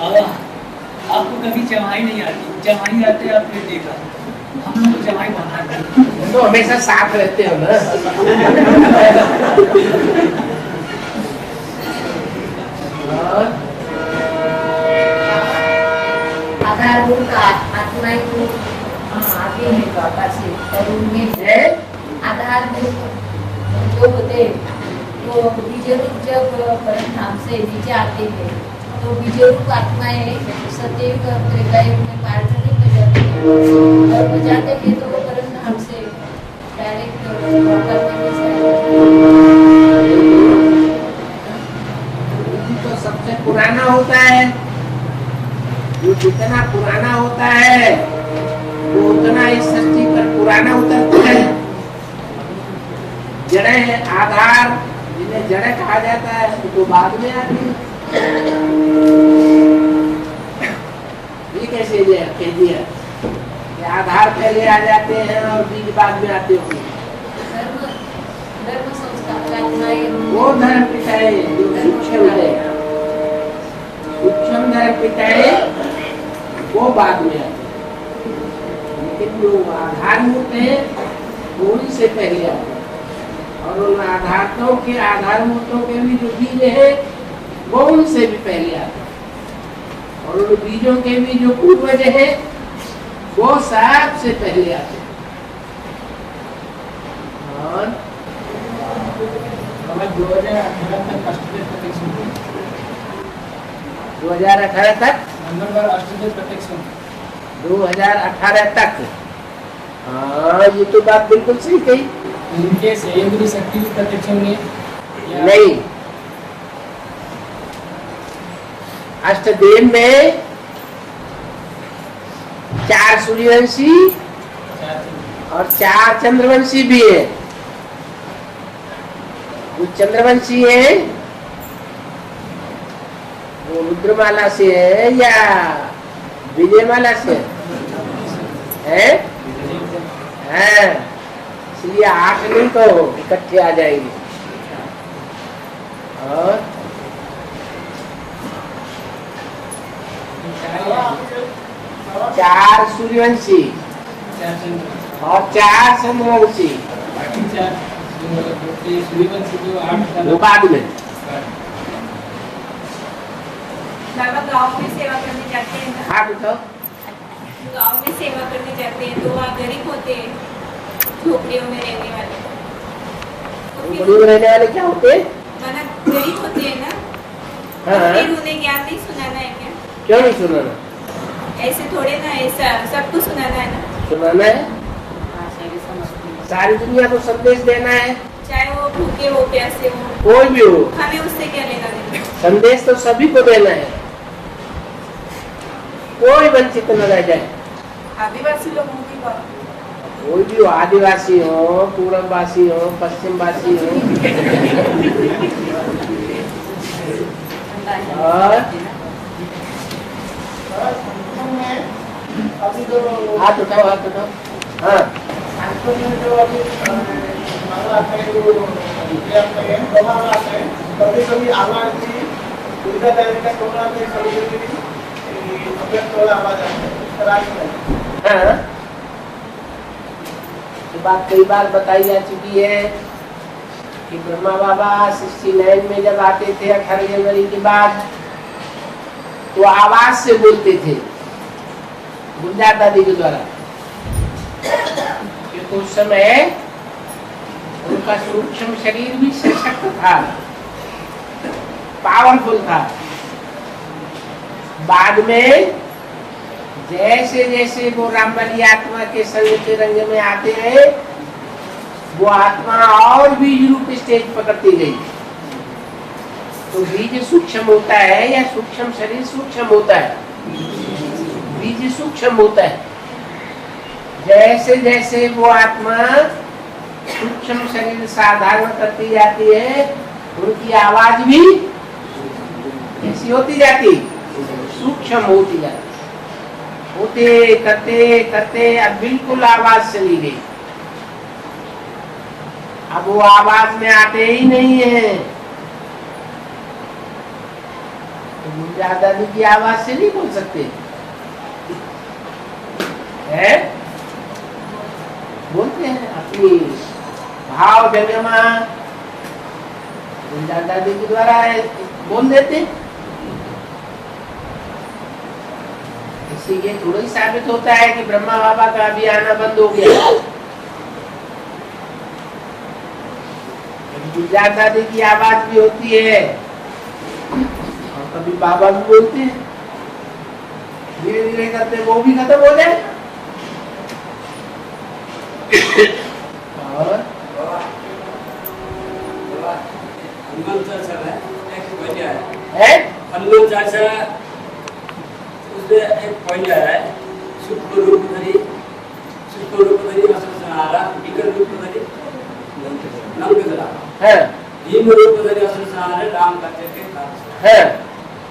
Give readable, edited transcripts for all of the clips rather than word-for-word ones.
आपको कभी जमाई नहीं आती, जमाई आते आपने देखा, हम लोग को जमाई बनाते तो हमेशा साथ रहते हो ना। आधारभूत आत्मा को आगे है बाबा से, और उनमें आधारभूत जो होते तो बीजरूप जब परमधाम से नीचे आते हैं तो बीजरूप आत्माएं सतयुग त्रेतायुग में पार्टनरिंग में जाते हैं और बजाते हैं तो वो परमधाम से डायरेक्ट तो सबसे पुराना होता है, जो जितना पुराना होता है वो उतना इस सृष्टि पर पुराना उतरता है। जड़ें आधार, जिन्हें जड़ें कहा जाता है, तो बाद में आती है। ये कैसे कह दिया कि आधार पहले आ जाते हैं और बीज बाद में आते होंगे। वो धर्म पिताए जो सूक्ष्म है, सूक्ष्म धर्म पिताए वो बाद में आते, लेकिन जो आधारभूत है वो उनसे पहले आते। और उन आधारतों के आधारभूतों के भी जो बीज है वो उनसे भी पहले आते, और उन बीजों के भी जो पूर्वज है वो सबसे पहले आते। और 2018 तक मंगलवार अष्टदेव प्रत्यक्ष 2018 तक। हाँ, ये तो बात बिल्कुल सही कही। उनके सहयोग शक्ति प्रत्यक्ष होंगे नहीं, अष्टदेव में 4 सूर्यवंशी और 4 चंद्रवंशी भी है। जो चंद्रवंशी है वो रुद्रमाला से है या विजयमाला से है? हाँ, इसलिए 8 नहीं तो इकट्ठे आ जाएंगे। और 4 सूर्यवंशी और 4 चंद्रवंशी वो बाद में। बाबा गाँव में सेवा करने जाते हैं ना, हाँ बताओ। गाँव में सेवा करने जाते हैं तो वहाँ गरीब होते हैं, झोपड़ियों में रहने वाले। झोपड़ियों में रहने वाले क्या होते हैं? माना गरीब होते हैं ना, हाँ। फिर उन्हें ज्ञान नहीं सुनाना है क्या? क्यों नहीं सुनाना? ऐसे थोड़े ना, ऐसा सबको सुनाना है ना। सुनाना है, सारी दुनिया को संदेश देना है, चाहे वो भूखे हो प्यासे हो, कोई भी हो, हमें उससे क्या लेना देना। संदेश तो सभी को देना है, कोई वंचित न रह जाए। आदिवासी लोगों की बात, कोई भी हो, आदिवासी हो, पूर्ववासी हो, पश्चिमवासी हो। और हाथ उठाओ, हाथ उठाओ। हाँ, कभी कभी आवाज भी दुर्गा देवी का टोला में कभी आवाज आती है। हाँ, ये बात कई बार बताई जा चुकी है कि ब्रह्मा बाबा 69 में जब आते थे 18 जनवरी के बाद, तो आवाज से बोलते थे गुंजा दादी के द्वारा, क्योंकि उस समय उनका सूक्ष्म शरीर भी सशक्त था, पावरफुल था। बाद में जैसे जैसे वो रामबली आत्मा के संग के रंग में आते हैं, वो आत्मा और बीज रूप स्टेज पकड़ती गई। तो बीज सूक्ष्म होता है या सूक्ष्म शरीर सूक्ष्म होता है? बीज सूक्ष्म होता है। जैसे जैसे वो आत्मा सूक्ष्म शरीर साधारण करती जाती है, उनकी आवाज भी ऐसी होती जाती, सूक्ष्म होती जाती। होते करते करते अब बिल्कुल आवाज चली गई, अब वो आवाज में आते ही नहीं है। गुलजार दादी की आवाज से नहीं बोल सकते है, बोलते हैं अपनी भाव जगमा गुलजार दादी के द्वारा बोल देते। इससे ये थोड़ा ही साबित होता है कि ब्रह्मा बाबा का अभी आना बंद हो गया। गुलजार दादी की आवाज भी होती है और कभी बाबा भी बोलते हैं, धीरे धीरे करते वो भी खत्म हो जाए। और हनुमान चालीसा में एक पॉइंट आया है हनुमान चालीसा उसमें एक पॉइंट आया है सूक्ष्म रूप धरी असर सहारा विकल रूप धरी नंग जला है भीम रूप धरी असर सहारा राम करते के कार्य है।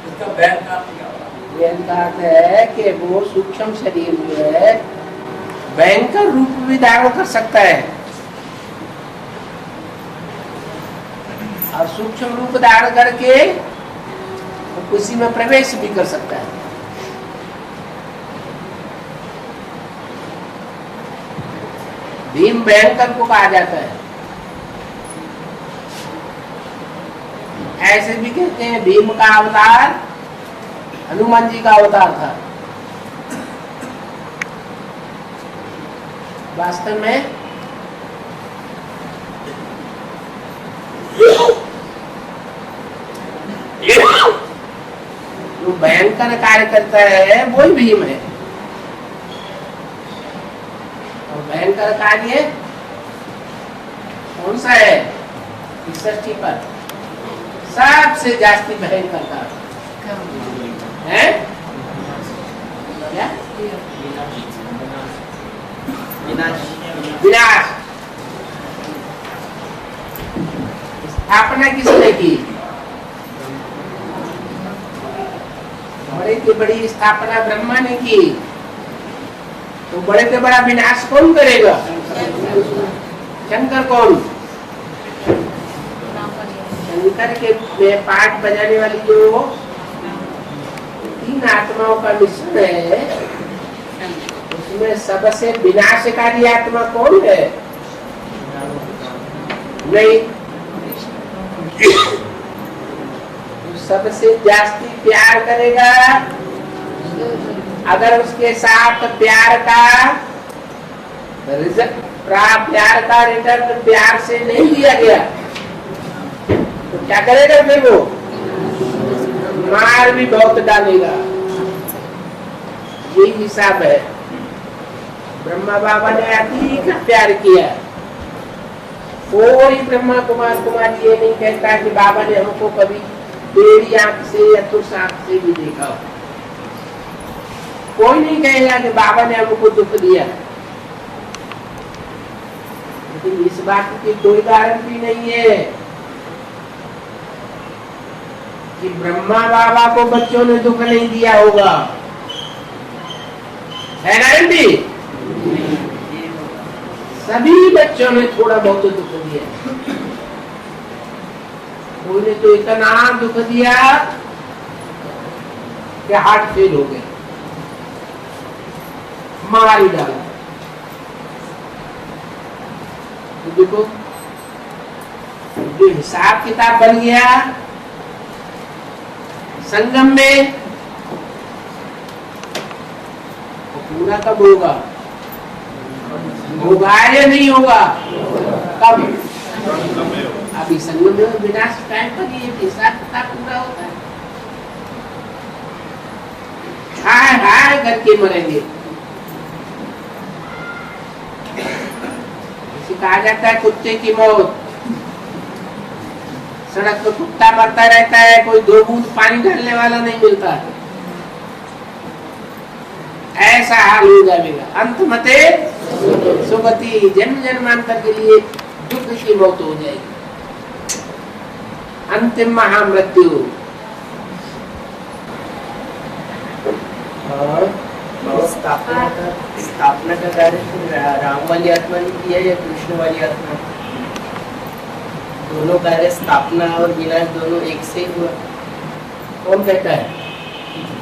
इसका बैन का क्या होगा? ये बात है कि वो सूक्ष्म शरीर में भयंकर रूप भी धारण कर सकता है और सूक्ष्म रूप धारण करके वो किसी में प्रवेश भी कर सकता है। भीम भयंकर को कहा जाता है। ऐसे भी कहते हैं भीम का अवतार हनुमान जी का अवतार था। वास्तव में जो भयंकर कार्य करता है वही भीम है। और भयंकर कार्य कौन सा है इस सृष्टि पर सबसे जास्ती भयंकर कार्य है क्या? विनाश। स्थापना किसने की? बड़े की बड़ी स्थापना ब्रह्मा ने की, तो बड़े से बड़ा विनाश कौन करेगा? शंकर। कौन? शंकर के में पाठ बजाने वाली जो 3 आत्माओं का मिश्रण है, उसमें सबसे विनाशकारी आत्मा कौन है? नहीं, सबसे जास्ती प्यार करेगा। अगर उसके साथ प्यार का रिटर्न प्यार से नहीं दिया गया तो क्या करेगा? फिर वो मार भी बहुत डालेगा। यही हिसाब है। ब्रह्मा बाबा ने अधिक प्यार किया। कोई ब्रह्मा कुमार कुमारी ये नहीं कहता कि बाबा ने हमको कभी टेढ़ी आंख से या तुर्स आंख से भी देखा हो। कोई नहीं कहेगा कि बाबा ने हमको दुख दिया। लेकिन इस बात की कोई गारंटी नहीं है कि ब्रह्मा बाबा को बच्चों ने दुख नहीं दिया होगा। है गारंटी? सभी बच्चों ने थोड़ा बहुत दुख दिया। कोई ने तो इतना दुख दिया कि हार्ट फेल हो गया, मार ही डाला। तो देखो जो हिसाब किताब बन गया संगम में, वो पूरा कब होगा? होगा या नहीं होगा? कब? अभी संगम में विनाश टाइम पर ये हिसाब किताब पूरा होता है। हाय हाय करके मरेंगे। इसे कहा जाता है कुत्ते की मौत। सड़क पर कुत्ता मरता रहता है, कोई 2 बूंद पानी डालने वाला नहीं मिलता। ऐसा हाल हो जाएगा। अंत मते सुगति, जन्म जन्मांतर के लिए दुख की मौत हो जाएगी। अंतिम महामृत्यु। और स्थापना का कार्य राम वाली आत्मा ने किया या कृष्ण वाली आत्मा? दोनों कार्य स्थापना और विनाश दोनों एक से हुआ। कौन कहता है?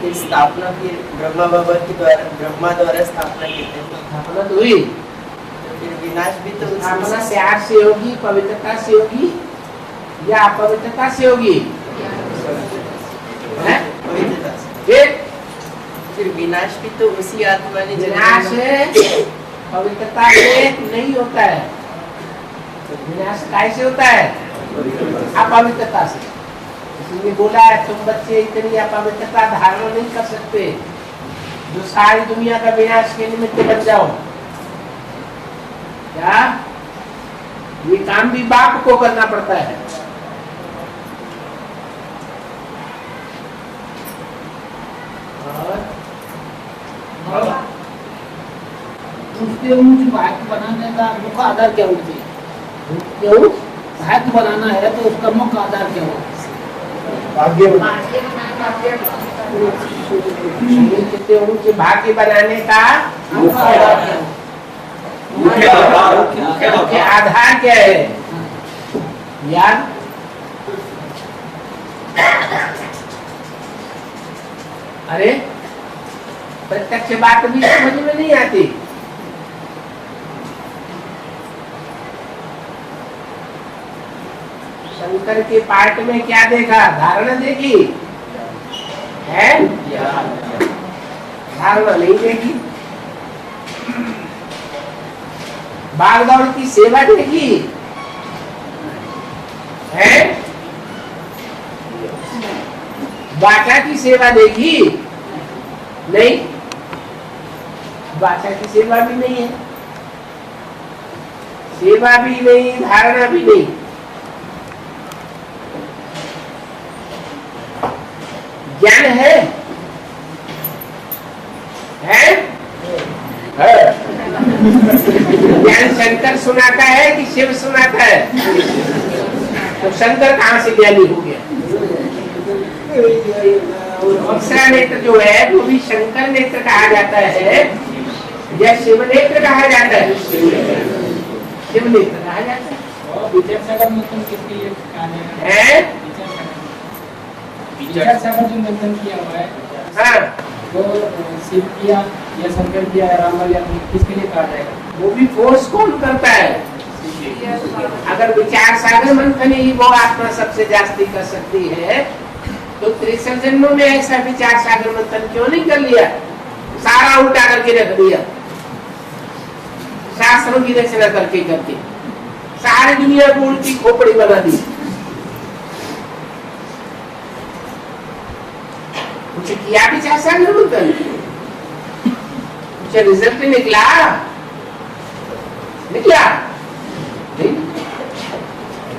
फिर स्थापना फिर ब्रह्मा बाबा के द्वारा, ब्रह्मा द्वारा स्थापना की थी। स्थापना तो हुई, तो फिर विनाश भी तो स्थापना प्यार से होगी, पवित्रता से होगी या अपवित्रता से होगी? हैं? पवित्रता से। फिर विनाश भी तो उसी आत्मा ने विनाश पवित्रता से नहीं होता है, विनाश कैसे होता है? अपवित्रता से। इसलिए बोला है तुम बच्चे इतनी अपवित्रता धारण नहीं कर सकते जो सारी दुनिया का विनाश के निमित्त बन जाओ। क्या ये काम भी बाप को करना पड़ता है। और उसके ऊंच भाग्य बनाने का मुख्य आधार क्या होती है? क्यों? भाग्य बनाना है तो उसका मुख्य आधार क्या होगा? भाग्य कितने ऊंचे भाग्य बनाने का मुख्य आधार क्या होगा? मुख्य आधार क्या है? याद अरे प्रत्यक्ष बात भी समझ में नहीं आती। शंकर के पाठ में क्या देखा? धारणा देखी है, धारणा नहीं देखी। बागदौड़ की सेवा देखी है, बाचा की सेवा देखी नहीं, बाचा की सेवा भी नहीं है, सेवा भी नहीं, धारणा भी नहीं। ज्ञान है, है? ज्ञान शंकर सुनाता है कि शिव सुनाता है? तो शंकर कहाँ से ज्ञानी हो गया? दूसरा नेत्र जो है वो भी शंकर नेत्र कहा जाता है या शिव नेत्र कहा जाता है? शिव नेत्र कहा जाता है। विचार सागर मंथन किसके लिए है? विचार सागर जो मंथन किया हुआ है हाँ, वो शिव किया या शंकर किया या राम या किसके लिए कहा जाएगा? वो भी फोर्स कौन करता है? अगर विचार सागर मंथन ही वो आत्मा सबसे जास्ती कर सकती है तो 63 जन्मों में ऐसा विचार सागर मंथन क्यों नहीं कर लिया? सारा उल्टा करके रख दिया, शास्त्रों की रचना करके करके सारी दुनिया को उल्टी खोपड़ी बना दी। कुछ किया विचार सागर मंथन? कुछ रिजल्ट निकला? निकला नहीं।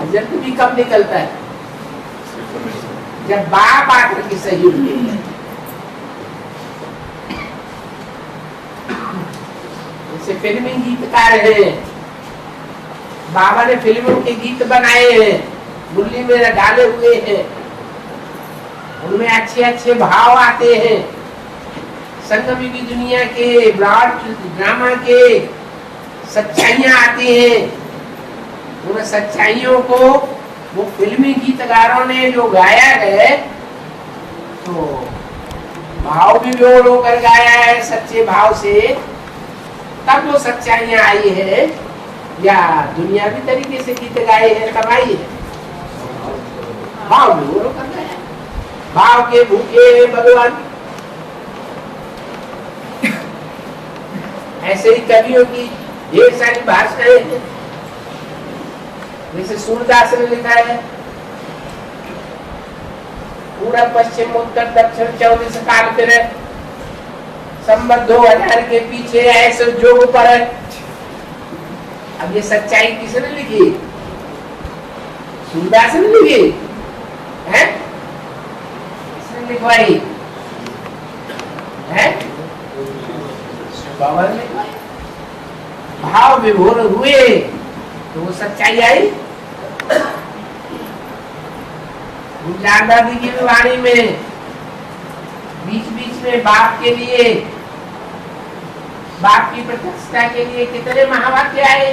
रिजल्ट भी कब निकलता है? जब बाप आकर के सहयोग ले। जैसे फिल्मी गीतकार हैं, बाबा ने फिल्मों के गीत बनाए हैं, मुरली में डाले हुए हैं, उनमें अच्छे अच्छे भाव आते हैं, संगम की दुनिया के ब्रॉड ड्रामा के सच्चाइयां आती हैं। उन सच्चाइयों को वो फिल्मी गीतकारों ने जो गाया है तो भाव भी जोड़ होकर गाया है सच्चे भाव से, तब वो सच्चाइयां आई है या दुनियावी तरीके से गीत गाए हैं तब आई है? भाव भी जोड़ होकर गाया, भाव के भूखे भगवान। ऐसे ही कवियों की ढेर सारी भाषाएं हैं, जैसे सूरदास ने लिखा है पूरा पश्चिम उत्तर दक्षिण 24 काल फिरे, संबत 2000 के पीछे ऐसे जोग पर है। अब ये सच्चाई किसने लिखी? सूरदास ने लिखी है? किसने लिखवाई है? बाबा ने लिखवाई। भाव विभोर हुए तो वो सच्चाई आई। गुलजार दादी की वाणी में बीच बीच में बाप के लिए, बाप की प्रतिष्ठा के लिए कितने महावाक्य आए?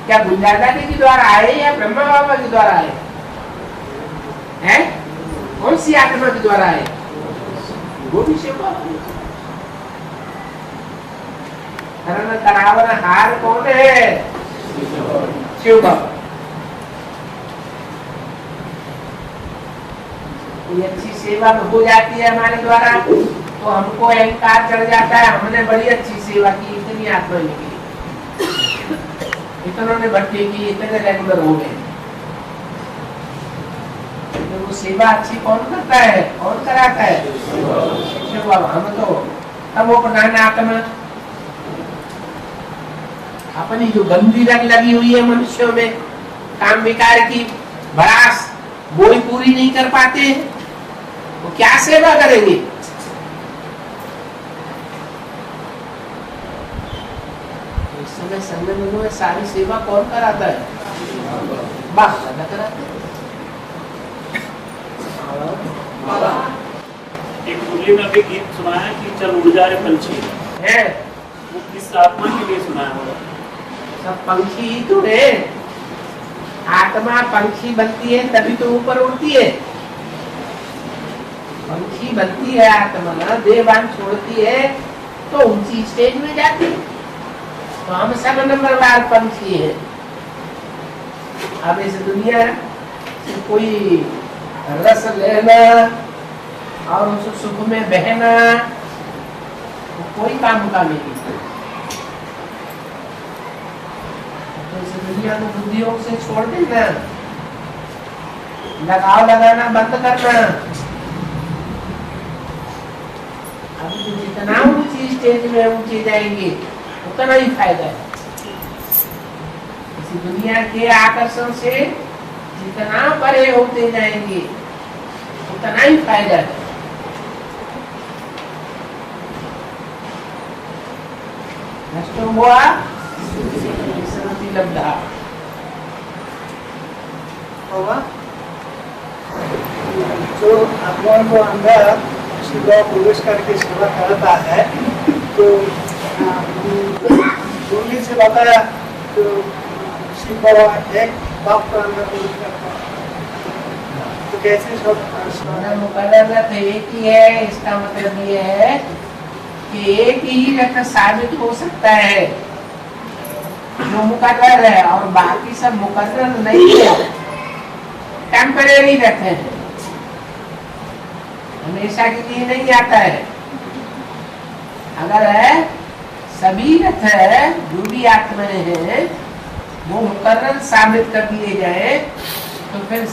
क्या गुलजार दादी के द्वारा आए या ब्रह्मा बाबा के द्वारा आए? है? कौन सी आत्मा के द्वारा है? वो भी शिव बाबा। करण करावन हार कौन है? शिव बाबा। कोई अच्छी सेवा हो जाती है हमारे द्वारा तो हमको अहंकार चढ़ जाता है, हमने बड़ी अच्छी सेवा की, इतनी आत्मा निकली, इतनों ने भट्टी की, इतने रेगुलर हो गए। तो वो सेवा अच्छी कौन करता है? कौन कराता है? शिव बाबा। हम तो तब वो बनाना आत्मा अपनी जो गंदी रंग लगी हुई है मनुष्यों में, काम विकार की भड़ास, वो ही पूरी नहीं कर पाते, वो क्या सेवा करेंगे? इस समय संगम में सारी सेवा कौन कराता है? बाप दादा कराते हैं। एक मुरली में अभी गीत सुना है कि चल उड़ जा रे पंछी, है वो किस आत्मा के लिए सुना है? वो सब पंछी ही तो है। आत्मा पंछी बनती है तभी तो ऊपर उड़ती है। पंछी बनती है आत्मा, देवान छोड़ती है तो ऊंची स्टेज में जाती है। तो हम सब नंबरवार पंछी है। अब इस दुनिया से कोई रस लेना और उस सुख में बहना तो कोई काम का नहीं। तो इस दुनिया को बुद्धियों से छोड़ देना, लगाव लगाना बंद करना। अभी तो जितना ऊंची स्टेज में ऊंचे जाएंगे उतना ही फायदा है। इस दुनिया के आकर्षण से जितना परे होते जाएंगे उतना ही फायदा है। नष्ट हुआ लब्धा होगा जो आत्माओं को अंदर शिव प्रवेश करके सेवा करता है। तो मुरली से बताया तो शिव बाबा एक बाप का अंदर प्रवेश करता है, तो कैसे सब मुकर्रर रथ एक ही है। इसका मतलब ये है कि एक ही रथ साबित हो सकता है जो मुकर्रर है, और बाकी सब मुकर्रर नहीं है, टेम्परेरी रथ है, हमेशा के लिए नहीं आता है। अगर है सभी रथ है जो भी आत्माएं हैं वो मुकर्रर साबित कर दिए जाए तो फिर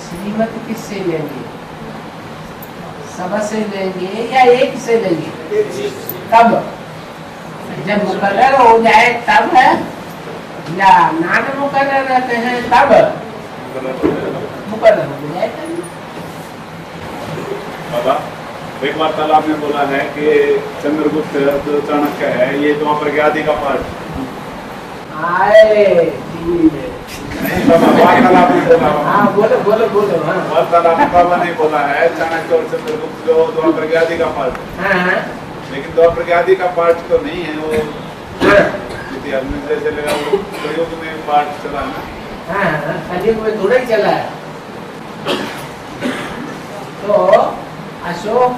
श्रीमत किससे लेंगे? सब से लेंगे या एक से लेंगे? कब? जब मुकर्रर हो जाए तब है, या नान मुकर्रर रहते हैं तब मुकर्रर हो जाए तब। बाबा एक बार कल आपने बोला है कि चंद्रगुप्त जो चाणक्य है ये द्वापर के आदि का पार्ट आए टीवी में। नहीं बाबा, वार्तालाप में बोला। हाँ बोलो बोलो बोलो। हाँ वार्तालाप में बाबा ने बोला है चाणक्य और चंद्रगुप्त जो द्वापर के आदि का पार्ट है। हाँ लेकिन द्वापर के आदि का पार्ट तो नहीं है वो, हाँ इतिहास में जैसे लगा वो कलयुग में पार्ट चला ना। हाँ कलयुग में थोड़ा ही चला है। तो अशोक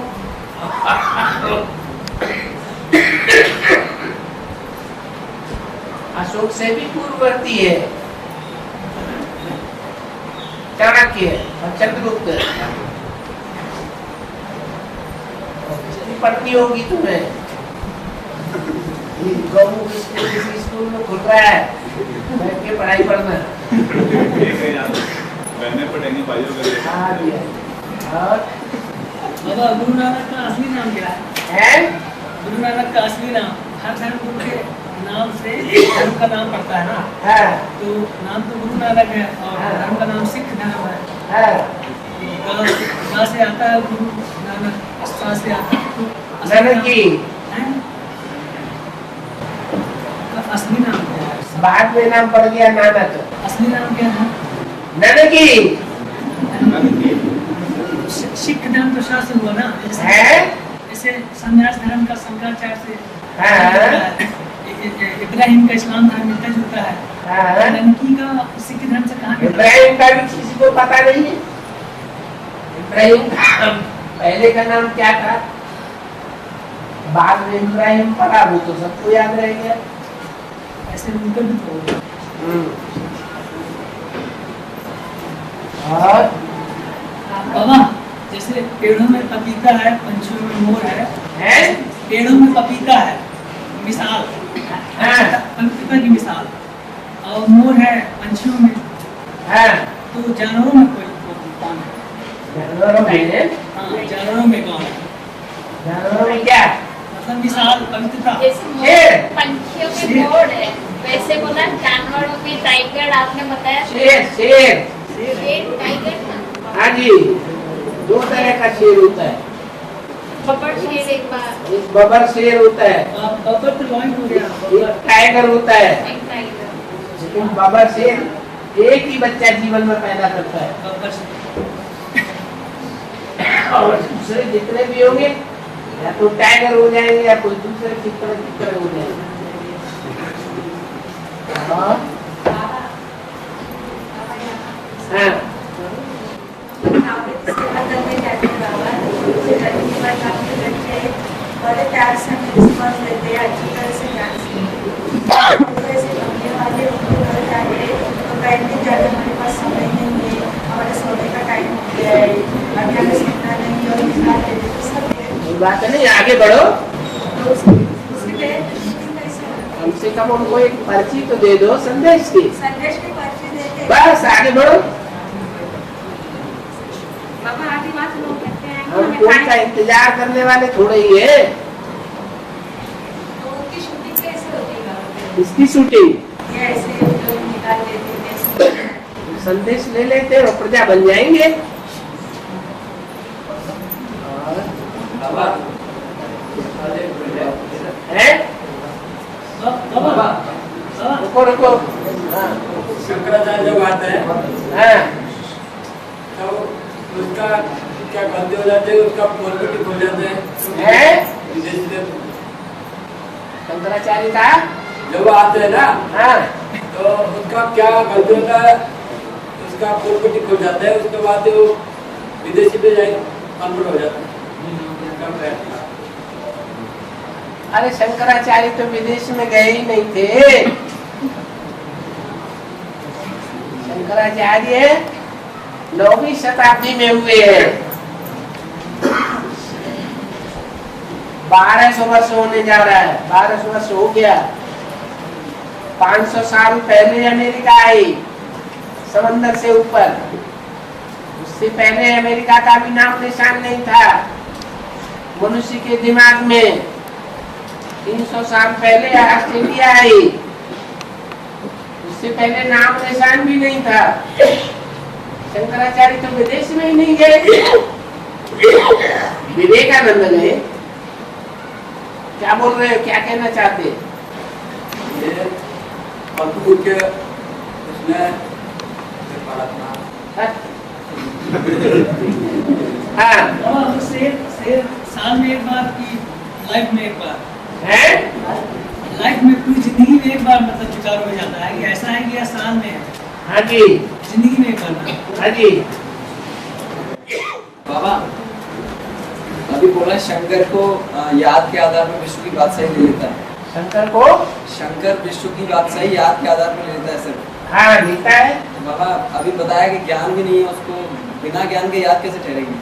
अशोक से भी पूर्ववर्ती है चाणक्य और चंद्रगुप्त। किसकी पढ़नी होगी तुम्हें? किसी स्कूल में खुल रहा है, बैठ के पढ़ाई पढ़ना। बहने पढ़ेंगी भाइयों के लिए। हाँ जी। और बाबा गुरु नानक का असली नाम क्या है? गुरु नानक का असली नाम, हर धर्म गुरु के नाम से धर्म का नाम पड़ता है ना। हाँ तो नाम तो गुरु नानक है और धर्म का नाम सिख धर्म है। हाँ कहाँ से आता है गुरु नानक? कहाँ से आता है? तो नानक जी हैं? का असली नाम क्या है? बाद में नाम पड़ गया नानक। असली नाम क्या है? नानक जी सिख धर्म तो शास्त्र हुआ ना, है। जैसे संन्यास धर्म का शंकराचार्य से हाँ। इब्राहिम का इस्लाम धर्म मिलता जुलता है। हाँ। नानकी का सिख धर्म से कहाँ मिलता है? इब्राहिम का भी किसी को पता नहीं है। इब्राहिम था, पहले का नाम क्या था? बाद में इब्राहिम पड़ा, वो तो सबको याद रह गया। ऐसे उनका भी तो होगा। और बाबा जैसे पेड़ों में पपीता है, पंछियों में मोर है, पेड़ों में पपीता है मिसाल, पपीता की मिसाल, और मोर है पंछियों में, तो जानवरों में कोई कौन है? जानवरों में हाँ, जानवरों में कौन है? जानवरों में क्या? मतलब मिसाल पवित्रता। जैसे शेर। पंछियों में मोर है, वैसे बोला जानवरों में टाइगर, आपने बताया शेर, शेर। शेर टाइगर ना, हाँ जी, दो तरह का शेर होता है। बबर शेर एक बार, एक बबर शेर होता है, बबर तो लॉइन हो गया, एक टाइगर होता है। एक टाइगर। लेकिन बबर शेर एक ही बच्चा जीवन में पैदा करता है, बबर से और दूसरे जितने भी होंगे या तो टाइगर हो जाएंगे या कोई दूसरे चित्र हो जाएंगे। हाँ, हाँ, बड़े प्यार से हमें रिस्पॉन्स देते हैं, अच्छी तरह से ध्यान से ऐसे बनने वाले उनको घर जाके तो बैठने जाके हमारे पास समय नहीं है, हमारे सोने का टाइम हो गया है, अभी हमें सीखना नहीं और निकाल देते तो सब कोई बात नहीं, आगे बढ़ो। तो उसके लिए कैसे कम से कम उनको एक पर्ची तो दे दो संदेश की, संदेश की पर्ची देते बस आगे बढ़ो। बाबा आदिवासी लोग कहते हैं कि हम हमें कोई का इंतजार करने वाले थोड़े ही है। तो उनकी शूटिंग कैसे होती है? इसकी शूटिंग ये ऐसे लोग निकाल देते हैं, संदेश ले लेते हैं और प्रजा बन जाएंगे। बाबा हैं? बाबा रुको रुको। हाँ, शंकराचार्य जब आते हैं हाँ, तो उसका क्या गलती हो जाती है, उसका पोल खो जाते हैं हैं? विदेश से शंकराचार्य का जब वो आते हैं ना, हाँ, तो उसका क्या गलती होता है, उसका पोल खो जाता है, उसके बाद वो विदेशी पे जाए कन्वर्ट हो जाता है। अरे शंकराचार्य तो विदेश में गए ही नहीं थे। शंकराचार्य 9वीं शताब्दी में हुए हैं, 1200 वर्ष होने जा रहा है, 1200 वर्ष हो गया। 500 साल पहले अमेरिका आई समंदर से ऊपर, उससे पहले अमेरिका का भी नाम निशान नहीं था मनुष्य के दिमाग में। 300 साल पहले ऑस्ट्रेलिया आई, उससे पहले नाम निशान भी नहीं था। शंकराचार्य तो विदेश में ही नहीं गए, विवेकानंद गए। क्या बोल रहे हो, क्या कहना चाहते? ये अद्भुत के उसने पढ़ा था। हाँ, बाबा वो शेर साल में एक बार की लाइफ में एक बार है? लाइफ में पूरी जिंदगी में एक बार मतलब विचार हो जाता है कि ऐसा है कि यह साल में है, हाँ जी, जिंदगी में एक बार ना। हाँ जी। बाबा अभी बोला शंकर को याद के आधार पर विष्णु की बादशाही ले लेता है। शंकर को शंकर विष्णु की बादशाही याद के आधार पर ले लेता है सर। हाँ लेता है। बाबा अभी बताया कि ज्ञान भी नहीं है उसको, बिना ज्ञान के याद कैसे ठहरेगी?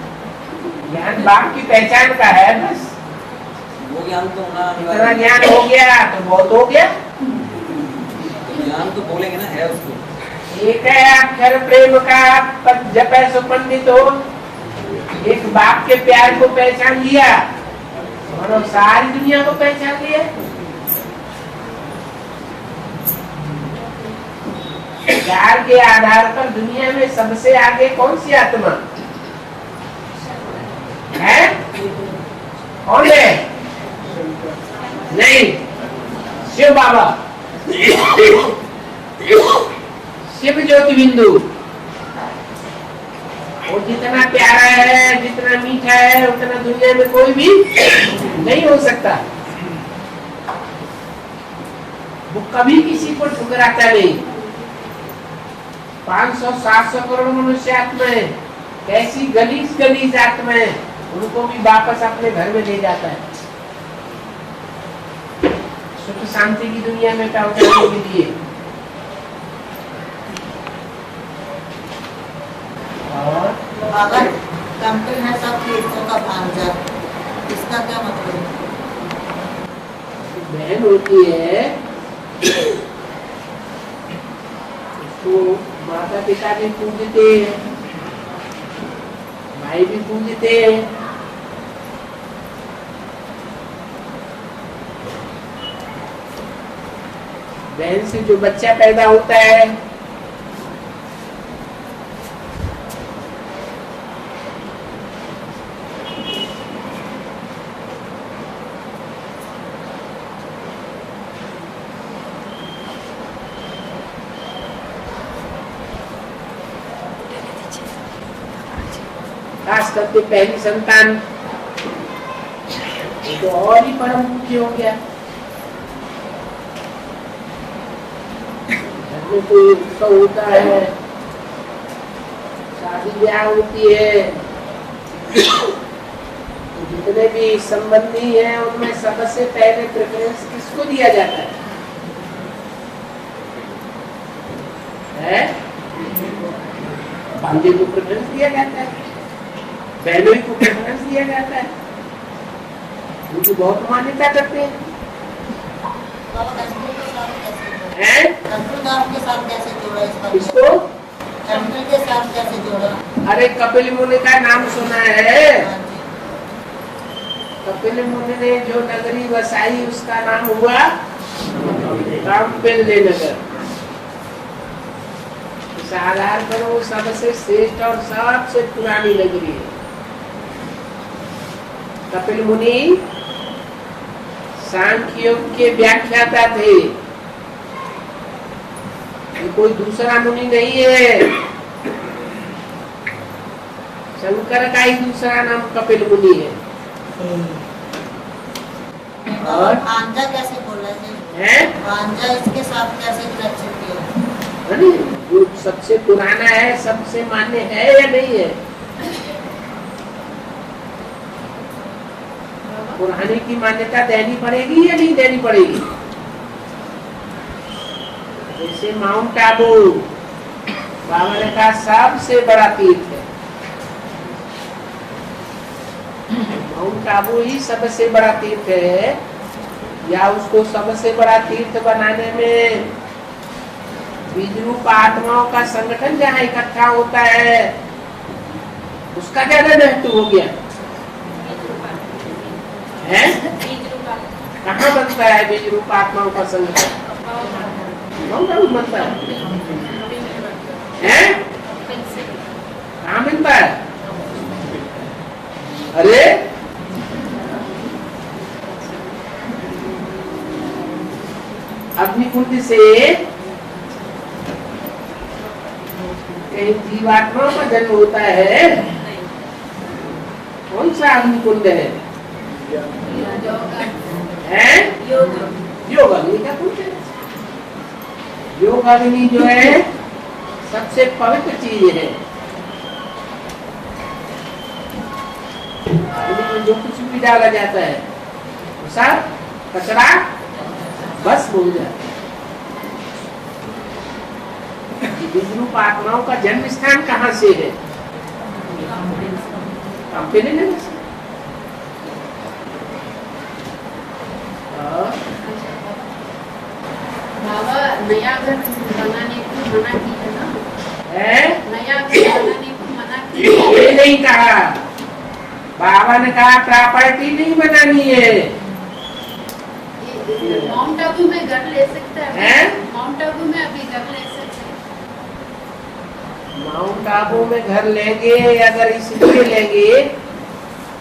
ज्ञान बाप की पहचान का है बस। वो ज्ञान तो होना इतना अनिवार्य ज्ञान हो गया तो बहुत हो गया। है। ज्ञान तो बोलेंगे ना, है उसको। एक है अक्षर प्रेम का पद जपै सो पंडित हो। एक बाप के प्यार को पहचान लिया, मानो सारी दुनिया को पहचान लिया। प्यार के आधार पर दुनिया में सबसे आगे कौन सी आत्मा है? कौन है? नहीं, शिव बाबा, शिव ज्योति बिंदु। वो जितना प्यारा है, जितना मीठा है, उतना दुनिया में कोई भी नहीं हो सकता। वो कभी किसी को ठुकराता नहीं। 500-700 करोड़ मनुष्य आत्मा है, कैसी गलीज गलीज आत्माएं, उनको भी वापस अपने घर में ले जाता है सुख शांति की दुनिया में पहुंचाने के लिए। और अगर कंपनी है सब तीर्थों का भांजा, इसका क्या मतलब है? बहन होती है, उसको माता पिता भी पूजते हैं, भाई भी पूजते हैं, बहन से जो बच्चा पैदा होता है खास करके पहली संतान तो और ही परम पूज्य हो गया। घर में कोई उत्सव होता है, शादी ब्याह होती है, तो जितने भी संबंधी हैं उनमें सबसे पहले प्रेफरेंस किसको दिया जाता है? भांजे को प्रेफरेंस दिया जाता है, बहनों को प्रेफरेंस दिया जाता है, उनकी बहुत मान्यता करते हैं। के साथ कैसे जोड़ा इसका? इसको के साथ कैसे जोड़ा? अरे कपिल मुनि का नाम सुना है? कपिल मुनि ने जो नगरी बसाई उसका नाम हुआ काम्पिल्य नगर। इस आधार पर वो सबसे श्रेष्ठ और सबसे पुरानी नगरी है। कपिल मुनि सांख्य योग के व्याख्याता थे, ये कोई दूसरा मुनि नहीं है, शंकर का ही दूसरा नाम कपिल मुनि है। और भांजा कैसे बोला है? भांजा इसके साथ कैसे कनेक्शन किया? अरे जो सबसे पुराना है, सबसे मान्य है या नहीं है? पुराने की मान्यता देनी पड़ेगी या नहीं देनी पड़ेगी? जैसे माउंट आबू बाबा ने कहा सबसे बड़ा तीर्थ है, माउंट आबू ही सबसे बड़ा तीर्थ है, या उसको सबसे बड़ा तीर्थ बनाने में बीज रूप आत्माओं का संगठन जहाँ इकट्ठा होता है उसका ज्यादा महत्व हो गया है? कहाँ बनता है बीज रूप आत्माओं का संगठन? माउंट आबू बनता है? कहाँ मिलता है? अरे अग्निकुंड से कहीं जीवात्माओं का जन्म होता है? कौन सा अग्निकुंड है? योग अग्नि का कुंड है। योग अग्नि जो है सबसे पवित्र चीज है। अग्नि में जो कुछ भी डाला जाता है वो सब कचरा बस हो जाता है। विद्रूप आत्माओं का जन्म स्थान कहाँ से है? कंपनी ने बाबा नया घर बनाने को मना किया ना? नया घर बनाने को मना किया? ये नहीं कहा, बाबा ने कहा प्रॉपर्टी नहीं बनानी है। माउंट आबू में घर ले सकता है? माउंट आबू में अभी घर ले सकते हैं? माउंट आबू में घर लेंगे अगर इसलिए लेंगे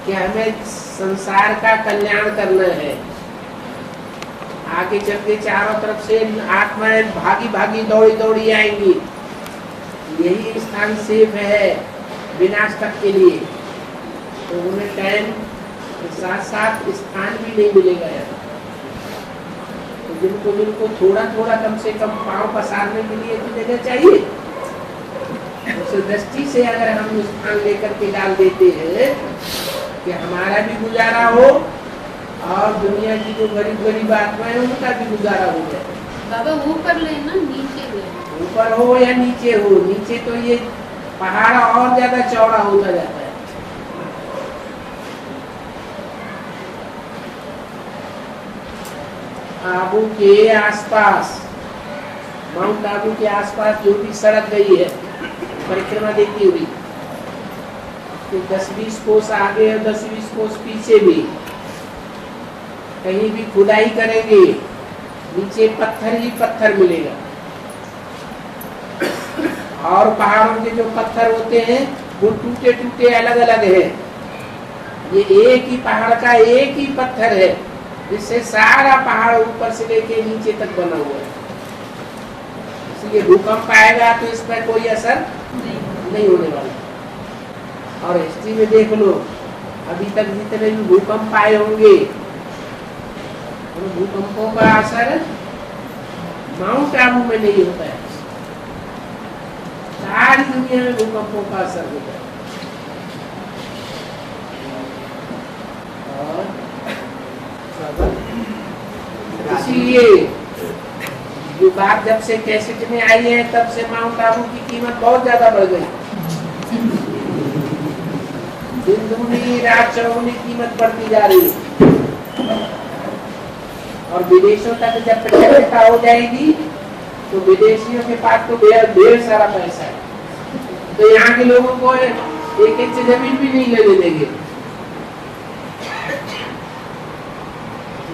कि हमें संसार का कल्याण करना है, आगे चल के चारों तरफ से आत्माएं भागी भागी दौड़ी दौड़ी आएंगी, यही स्थान सेफ है विनाश तक के लिए, तो उन्हें टाइम के साथ साथ स्थान भी नहीं मिलेगा यार। तो जिनको थोड़ा थोड़ा कम से कम पाँव पसारने के लिए तो जगह चाहिए, उस दृष्टि से अगर हम स्थान लेकर के डाल देते हैं कि हमारा भी गुजारा हो और दुनिया की जो गरीब गरीब आत्माएं उनका भी गुजारा हो जाए। बाबा ऊपर लेना नीचे ले, ऊपर हो या नीचे हो, नीचे तो ये पहाड़ और ज्यादा चौड़ा होता जाता है। आबू के आसपास, माउंट आबू के आसपास जो भी सड़क गई है परिक्रमा देखी हुई, तो 10-20 कोस आगे और 10-20 कोस पीछे भी कहीं भी खुदाई करेंगे नीचे पत्थर ही पत्थर मिलेगा। और पहाड़ों के जो पत्थर होते हैं वो टूटे टूटे अलग अलग है। ये एक ही पहाड़ का एक ही पत्थर है जिससे सारा पहाड़ ऊपर से लेके नीचे तक बना हुआ है। इसलिए भूकंप आएगा तो इस पर कोई असर नहीं होने वाला। और हिस्ट्री में देख लो, अभी तक जितने भी भूकंप आए होंगे उन भूकंपों का असर माउंट आबू में नहीं होता है, सारी दुनिया में भूकंपों का असर होता है। और इसीलिए जो बात जब से कैसेट में आई है तब से माउंट आबू की कीमत बहुत ज्यादा बढ़ गई। दिन दूनी रात चौगुनी कीमत बढ़ती जा रही है। और विदेशों तक जब प्रचलित हो जाएगी तो विदेशियों के पास तो ढेर सारा पैसा है, तो यहाँ के लोगों को एक इंच जमीन भी नहीं लेने देंगे।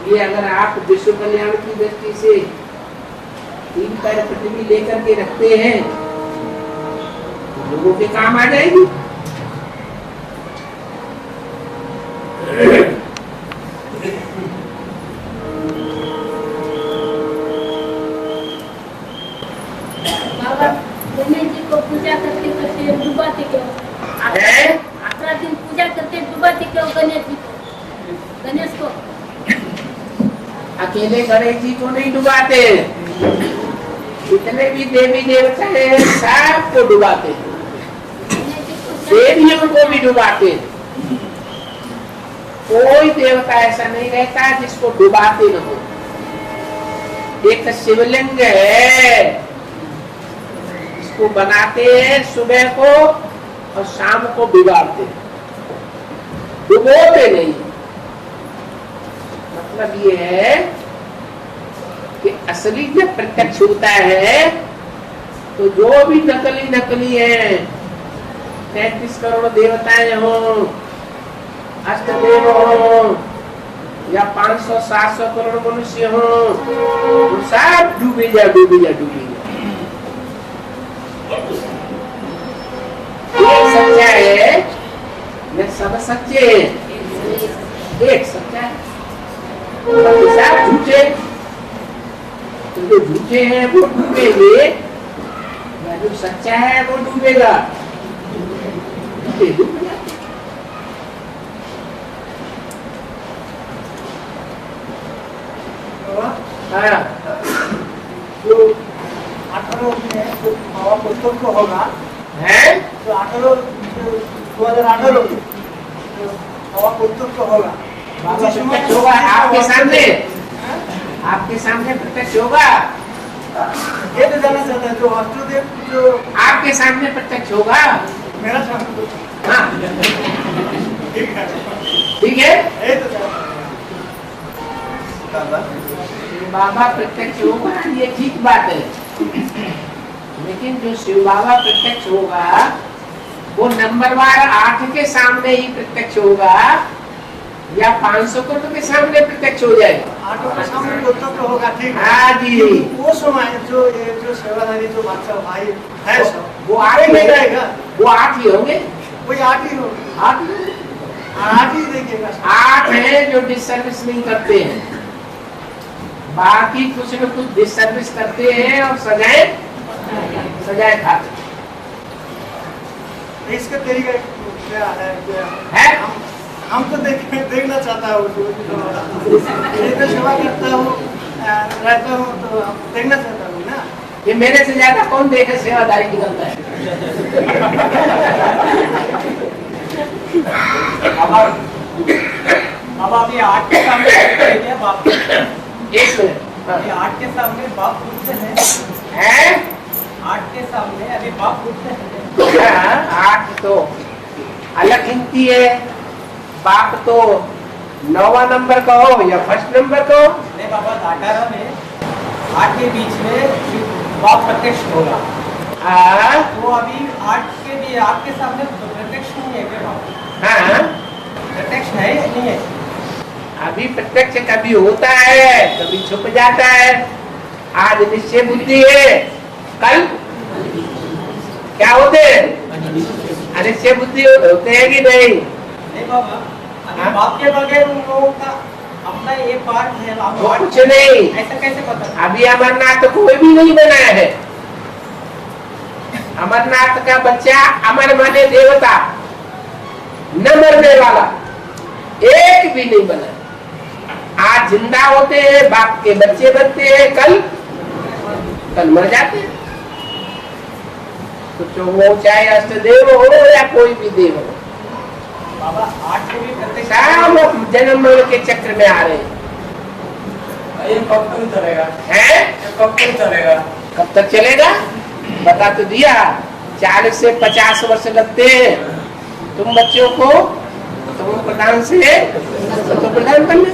ये अगर आप विश्व कल्याण की दृष्टि से 3 पैर पृथ्वी लेकर के रखते हैं तो लोगों के काम आ जाएगी। बाबा गणेश जी को पूजा करते करते डुबाते क्यों? आखिरी दिन पूजा करते डुबाते क्यों गणेश जी को? गणेश को अकेले गणेश जी को नहीं डुबाते, जितने भी देवी देवता हैं सबको डुबाते, देवियों को भी डुबाते। कोई देवता ऐसा नहीं रहता जिसको डुबाते न हो। एक शिवलिंग है, इसको बनाते हैं सुबह को और शाम को बिगाड़ते, डुबोते नहीं। मतलब ये है कि असली जब प्रत्यक्ष होता है तो जो भी नकली नकली है, 33 करोड़ देवताएं हो, अष्टदेव हो या 500-700 करोड़ मनुष्य हो, वो सब डूबे जा डूबे जा डूबे जा। एक सच्चा है, ये सब सच्चे हैं। एक सच्चा है, सब झूठे। तो जो झूठे हैं वो डूबेंगे, जो सच्चा है वो डूबेगा। हाँ, जो 18 में जो बाबा पुस्तक को होगा है, तो 2018 बाबा पुस्तक को होगा, प्रत्यक्ष होगा आपके सामने, आपके सामने प्रत्यक्ष होगा। ये तो जानना चाहता है जो अष्टदेव जो आपके सामने प्रत्यक्ष होगा। मेरा सामने, हाँ ठीक है, ठीक है। ये तो बाबा प्रत्यक्ष होगा, ये ठीक बात है, लेकिन जो शिव बाबा प्रत्यक्ष होगा वो नंबरवार 8 के सामने ही प्रत्यक्ष होगा या 500 करोड़ के सामने प्रत्यक्ष हो जाएगा। 8 के सामने पुस्तक को होगा, ठीक है। हाँ जी, वो समय जो सेवाधारी जो बादशाह भाई है सब, वो 8 नहीं रहेगा, वो 8 ही होंगे, वही 8 ही होगा, 8 ही देखिएगा। 8 है जो डिसर्विस नहीं करते हैं, बाकी कुछ न कुछ डिसर्विस करते हैं और सजाए खाते। इसका तरीका क्या है? हम तो देखना चाहता हूँ, सेवा करता हूँ, रहता हूँ, तो देखना चाहता हूँ ना। ये मेरे से ज्यादा कौन देखे सेवादारी निकलता है। अब आप ये आठ के सामने क्या बाप, एक मिनट, ये आठ के सामने बाप उठते हैं, हैं? आठ के सामने अभी बाप उठते हैं। हाँ, 8 तो अलग गिनती है, बाप तो 9वां नंबर का हो या फर्स्ट नंबर का हो। नहीं बाबा, 18 में 8 के बीच में बाप प्रत्यक्ष होगा। हाँ, तो अभी 8 के सामने प्रत्यक्ष नहीं है क्या बाप? हाँ, प्रत्यक्ष है या नहीं है? अभी प्रत्यक्ष कभी होता है, कभी छुप जाता है। आज निश्चय बुद्धि है, कल क्या होते हैं? अनिश्चय बुद्धि होते हैं कि नहीं? नहीं बाबा, अभी हाँ? बाप के बगैर उन लोगों का अपना एक पार्ट है। आप वो कुछ नहीं, ऐसा कैसे पता? अभी अमरनाथ कोई भी नहीं बनाया है। अमरनाथ का बच्चा अमर माने देवता, न मरने वाला एक भी नहीं बना। आज जिंदा होते हैं, बाप के बच्चे बनते हैं, कल मर जाते हैं। तो वो चाहे अष्टदेव हो या कोई भी देव हो, बाबा 8 को भी प्रत्यक्ष सब जन्म मरण के चक्र में आ रहे हैं। ये कब तक चलेगा? हैं? कब तक चलेगा? कब तक चलेगा? बता तो दिया, 40 से 50 वर्ष लगते हैं तुम बच्चों को, तुम प्रधान से तो प्रधान बनने।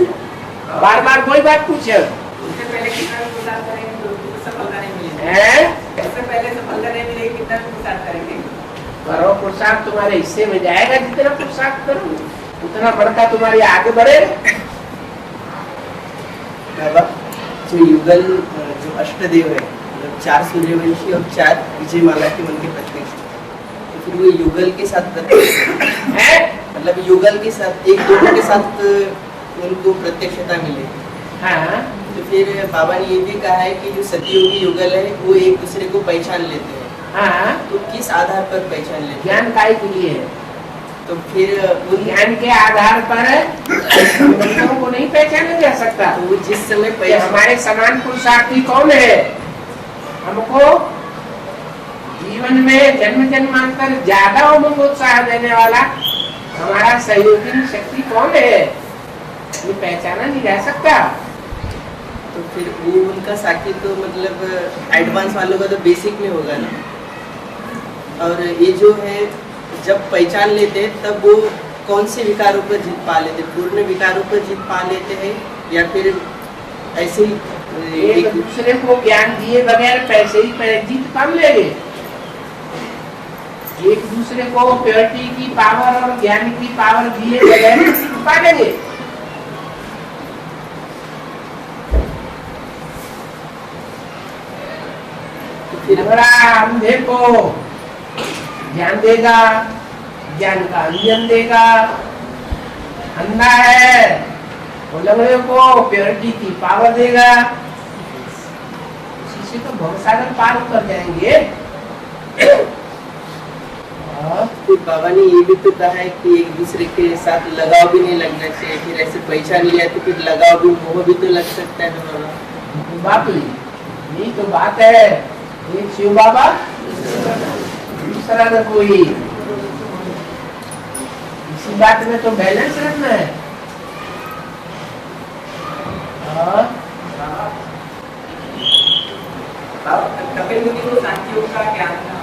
बार बार कोई बात पूछे, उससे पहले कितना पुरुषार्थ करेंगे तो सफलता नहीं मिलेगी। हैं? इससे पहले सफलता नहीं मिलेगी, कितना पुरुषार्थ करेंगे? करो पुरुषार्थ, तुम्हारे हिस्से में जाएगा। जितना पुरुषार्थ करो उतना बढ़ता तुम्हारी आगे बढ़ेगा। बाबा, जो युगल जो अष्टदेव है, मतलब 4 सूर्यवंशी और 4 विजयमाला के उनके प्रत्यक्ष, तो फिर वो युगल के साथ प्रत्यक्ष हैं? मतलब युगल के साथ एक दोनों के साथ उनको प्रत्यक्षता मिले। हाँ, तो फिर बाबा ने ये भी कहा है कि जो सतयोगी युगल है वो एक दूसरे को पहचान लेते हैं। हाँ, तो किस आधार पर पहचान लेते हैं? ज्ञान काय के लिए है? तो फिर उन ज्ञान के आधार पर बच्चों को नहीं पहचाना जा सकता। तो वो जिस समय कि पहचान हमारे समान पुरुषार्थी कौन है, हमको जीवन में जन्म जन्मांतर ज्यादा उमंग उत्साह देने वाला हमारा सहयोगी शक्ति कौन है, ये पहचाना नहीं जा सकता। तो फिर वो उनका साथी तो मतलब एडवांस वालों का तो बेसिक में होगा ना। और ये जो है जब पहचान लेते हैं तब वो कौन से विकारों पर जीत पा लेते हैं? पूर्ण विकारों पर जीत पा लेते हैं या फिर ऐसे ही एक दूसरे को ज्ञान दिए बगैर पैसे ही जीत पाम लेंगे। एक दूसरे को प्योरिटी की पावर और ज्ञान की पावर दिए बगैर जीत पा लेंगे। फिर अंधे को ज्ञान देगा, ज्ञान का अंजन देगा। अंधा है वो लंगड़े को प्योरिटी की पावर देगा। उसी से तो भवसागर पार कर जाएंगे। फिर बाबा ने ये भी तो कहा है कि एक दूसरे के साथ लगाव भी नहीं लगना चाहिए। फिर ऐसे पहचान लिया तो फिर लगाव भी, मोह भी तो लग सकता है ना बाबा। बाप यही तो बात है। एक शिव बाबा, दूसरा न कोई। इसी बात में तो बैलेंस रखना है। कपिल मुनि को शांति योग का ज्ञान था।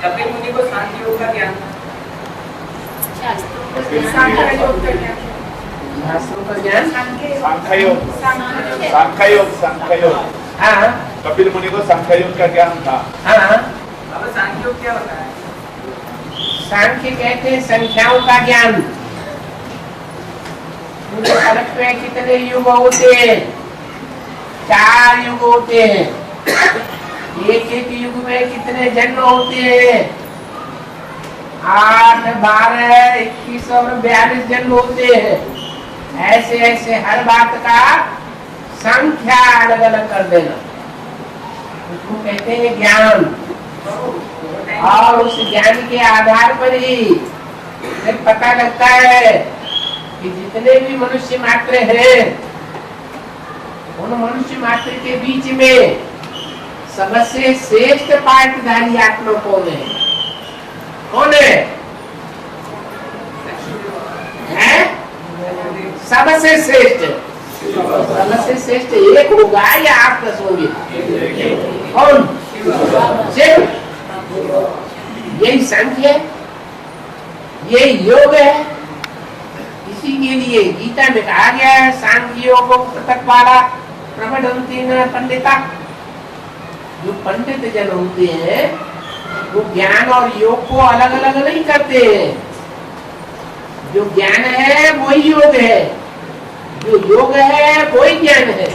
कपिल मुनि को शांति योग का ज्ञान था। सांख्य योग का ज्ञान। शास्त्रों का ज्ञान। सांख्य योग। हाँ, कपिल मुनि को सांख्य योग का ज्ञान था। हाँ। अब सांख्य योग क्या होता है? सांख्य कहते हैं संख्याओं का ज्ञान। मुझे फलक में कितने युग होते हैं? 4 युग होते हैं। एक युग में कितने जन्म होते हैं? 8, 12, 21 और 42 जन्म होते हैं। ऐसे ऐसे हर बात का संख्या अलग अलग कर देना, उसको कहते हैं ज्ञान। और उस ज्ञान के आधार पर ही फिर पता लगता है कि जितने भी मनुष्य मात्र हैं, उन मनुष्य मात्र के बीच में सबसे श्रेष्ठ पाठधारी आत्मा कौन है? कौन है? हैं? सबसे श्रेष्ठ, सबसे श्रेष्ठ एक होगा या आप 10 होंगे? कौन? सिर्फ यही संख्य है, ये योग है। इसी के लिए गीता में कहा गया है सांख्य योग पृथक वाला प्रबंधन पंडिता। जो पंडित जन होते हैं वो ज्ञान और योग को अलग अलग नहीं करते हैं। जो ज्ञान है वही योग है, जो योग है वही ज्ञान है।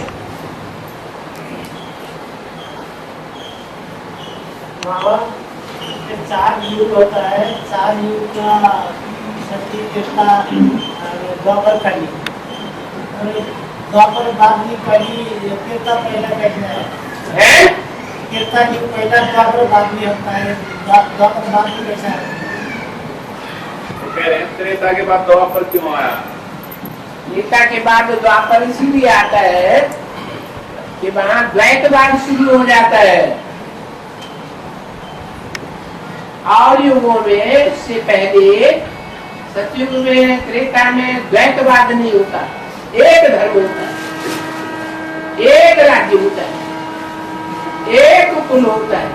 चार युग होता है, चार युग का सत्य कृष्णा द्वापर कली, द्वापर बाद में कली कृष्णा पहला कहना है। कृष्णा युग पहला द्वापर बाद में होता है, द्वापर बाद में कैसा है? तो कह रहे हैं त्रेता के बाद द्वापर क्यों आया? त्रेता के बाद द्वापर इसीलिए आता है कि वहां द्वैतवाद शुरू हो जाता है। और युगों में से पहले सतयुग में त्रेता में द्वैतवाद नहीं होता, एक धर्म होता है, एक राज्य होता है, एक कुल होता है,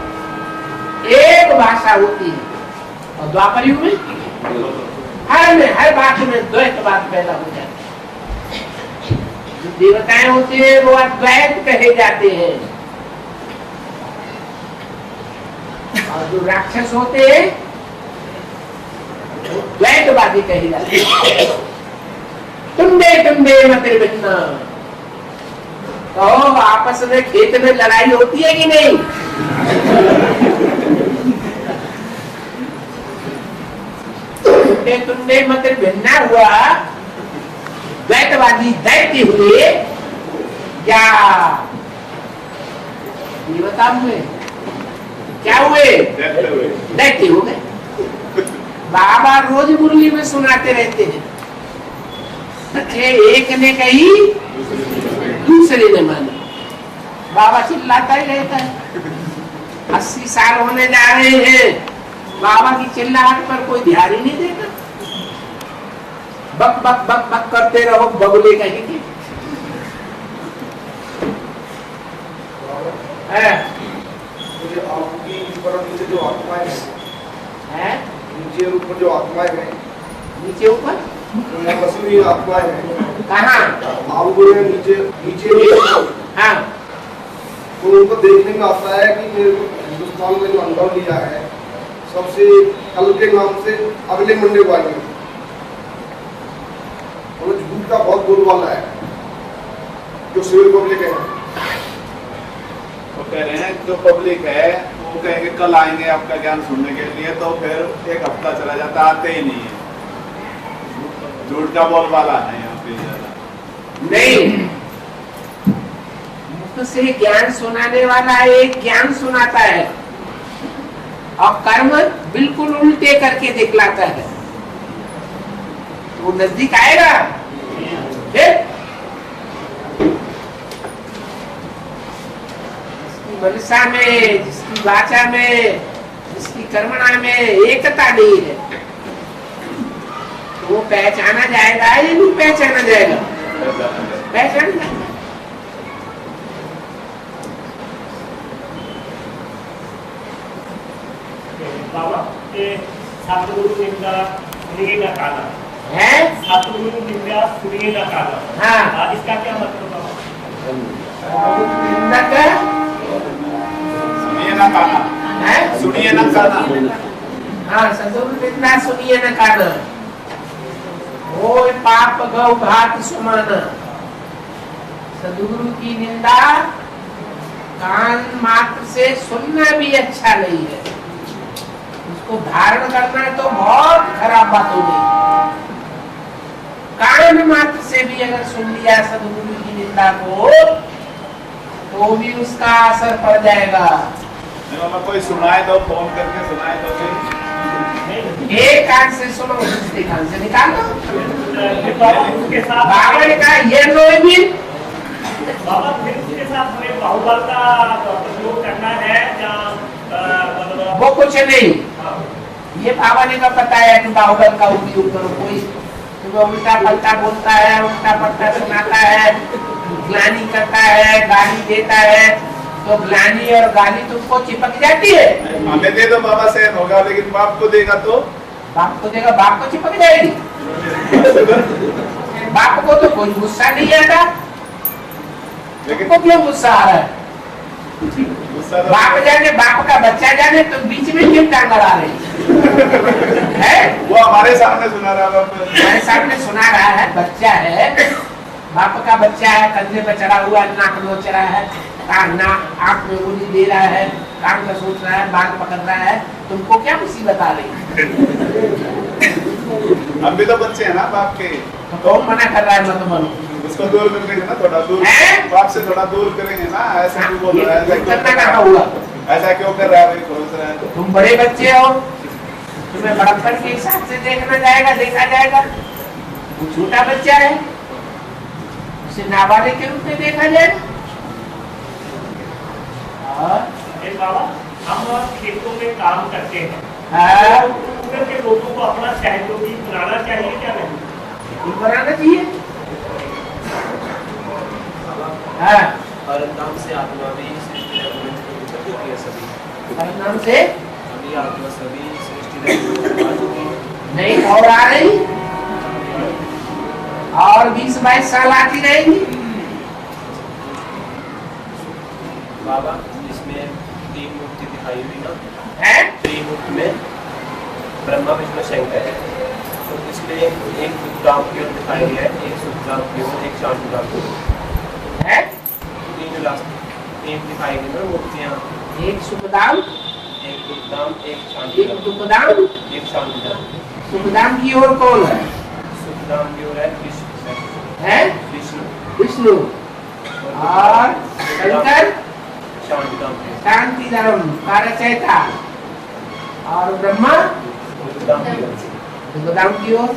एक भाषा होती है। और द्वापर युग में हर बात में द्वैतवाद पैदा हो जाता है। जो देवताएं होते हैं वो अद्वैत कहे जाते हैं, और जो राक्षस होते हैं वो द्वैतवादी कहे जाते हैं। तुंडे तुंडे मतिर बिन्ना, तो आपस में खेत में लड़ाई होती है कि नहीं? तुंडे तुंडे मतिर भिन्ना हुआ, द्वैतवादी दैत्य हुए या देवता हुए? क्या हुए? दैत्य हो गए। बाबा रोज मुरली में सुनाते रहते हैं, अच्छे एक ने कही दूसरे ने माना। बाबा चिल्लाता ही रहता है। 80 साल होने जा रहे हैं, बाबा की चिल्लाहट पर कोई ध्यान ही नहीं देता। बक बक बक बक करते रहो, बगुले कहेंगे। आपकी ऊपर नीचे जो आत्माएं हैं, नीचे ऊपर जो आत्माएं हैं, नीचे ऊपर बसी हुई आत्माएं हैं। कहाँ? आप बोले नीचे नीचे। हाँ, तो उनको देखने में आता है कि मेरे को हिंदुस्तान में जो अनुभव लिया है सबसे कल के नाम से अगले मंडे को आएंगे। और झूठ का बहुत बोलबाला है जो सिविल पब्लिक है। तो कह रहे हैं जो पब्लिक है वो कहेंगे कल आएंगे आपका ज्ञान सुनने के लिए, तो फिर एक हफ्ता चला जाता, आते ही नहीं है। झूठ का बोलबाला है यहाँ पे ज्यादा। नहीं, मुख से ज्ञान सुनाने वाला एक ज्ञान सुनाता है और कर्म बिल्कुल उल्टे करके दिखलाता है। वो नजदीक आएगा फिर मनसा में, जिसकी वाचा में, जिसकी कर्मणा में एकता नहीं है, तो वो पहचाना जाएगा या नहीं पहचाना जाएगा? पहचाना जाएगा। बाबा ये सतगुरु निंदा सुनिए ना काला है, सतगुरु निंदा सुनिए ना काला। हाँ, इसका क्या मतलब निंदा का सुनिए ना काना है, सुनिए ना काना। हाँ, सतगुरु निंदा सुनिए न काना, ओए पाप गौ घात सुमाना। सदगुरु की निंदा कान मात्र से सुनना भी अच्छा नहीं है, उसको धारण करना तो बहुत खराब बात हो गई। कान मात्र से भी अगर सुन लिया सदगुरु की निंदा को तो भी उसका असर पड़ जाएगा। कोई सुनाए तो फोन करके सुनाए तो फिर एक कान से सुनो, दूसरे कान से निकाल दो। बाबा ने कहा ये नो भी बाबा फिर इसके साथ हमें बाहुबल का प्रयोग करना है या मतलब वो कुछ नहीं, ये बाबा ने का पता है कि बाहुबल का उपयोग करो। कोई तुम्हें उल्टा पलटा बोलता है, उल्टा पलटा सुनाता है, ग्लानी करता है, गाली देता है, तो ग्लानी और गाली तुमको चिपक जाती है। हमें दे दो बाबा सहन होगा, लेकिन बाप को देगा तो बाप को देगा, बाप को चिपक जाएगी। बाप को तो कोई गुस्सा नहीं आता, लेकिन को क्यों गुस्सा आ रहा है? गुस्सा तो बाप जाने, बाप का बच्चा जाने, तो बीच में क्यों टांग लड़ा रही है? वो हमारे सामने सुना रहा है, हमारे सामने सुना रहा है, बच्चा है, बाप का बच्चा है, कंधे पे चढ़ा हुआ, नाक नोच रहा है, आँख में उंगली दे रहा है, कान का सोच रहा है, बाल पकड़ रहा है, तुमको क्या मुसीबत आ रही है? हम भी तो बच्चे हैं ना बाप के। तो कौन मना कर रहा है मत बनो? उसको दूर करेंगे ना, थोड़ा दूर, बाप से थोड़ा दूर करेंगे ना। ऐसा क्यों बोल रहा है? करना कहाँ हुआ? ऐसा क्यों कर रहा है भाई? खोज रहा है तो तुम बड़े बच्चे हो, तुम्हें बड़प्पन के हिसाब से देखा जाएगा। वो छोटा बच्चा है, उसे नाबालिग के रूप में देखा जाए। बाबा हम खेतों में काम करते हैं, उधर के लोगों को अपना सहयोगी बनाना चाहिए क्या नहीं? बनाना चाहिए। परम से आत्मा भी सृष्टि है, सभी नाम से सभी आत्मा सभी सृष्टि नहीं और आ रही, और 20-22 साल आती रहेंगी। बाबा इसमें 3 मूर्ति दिखाई हुई ना है, 3 मूर्ति में ब्रह्मा विष्णु शंकर है, तो इसमें एक सुखदाम की ओर दिखाई है, एक सुखदाम की ओर, एक शांतिदाम की ओर है। 3 दिखाई गई ना मूर्तियाँ, एक सुखदाम, एक दुखदाम, एक दुखदाम, एक शांतिदाम। सुखदाम की ओर कौन है? सुखदाम की ओर है विष्णु और शंकर शांतिदाम कारचयता, और ब्रह्मा दुखदाम की ओर।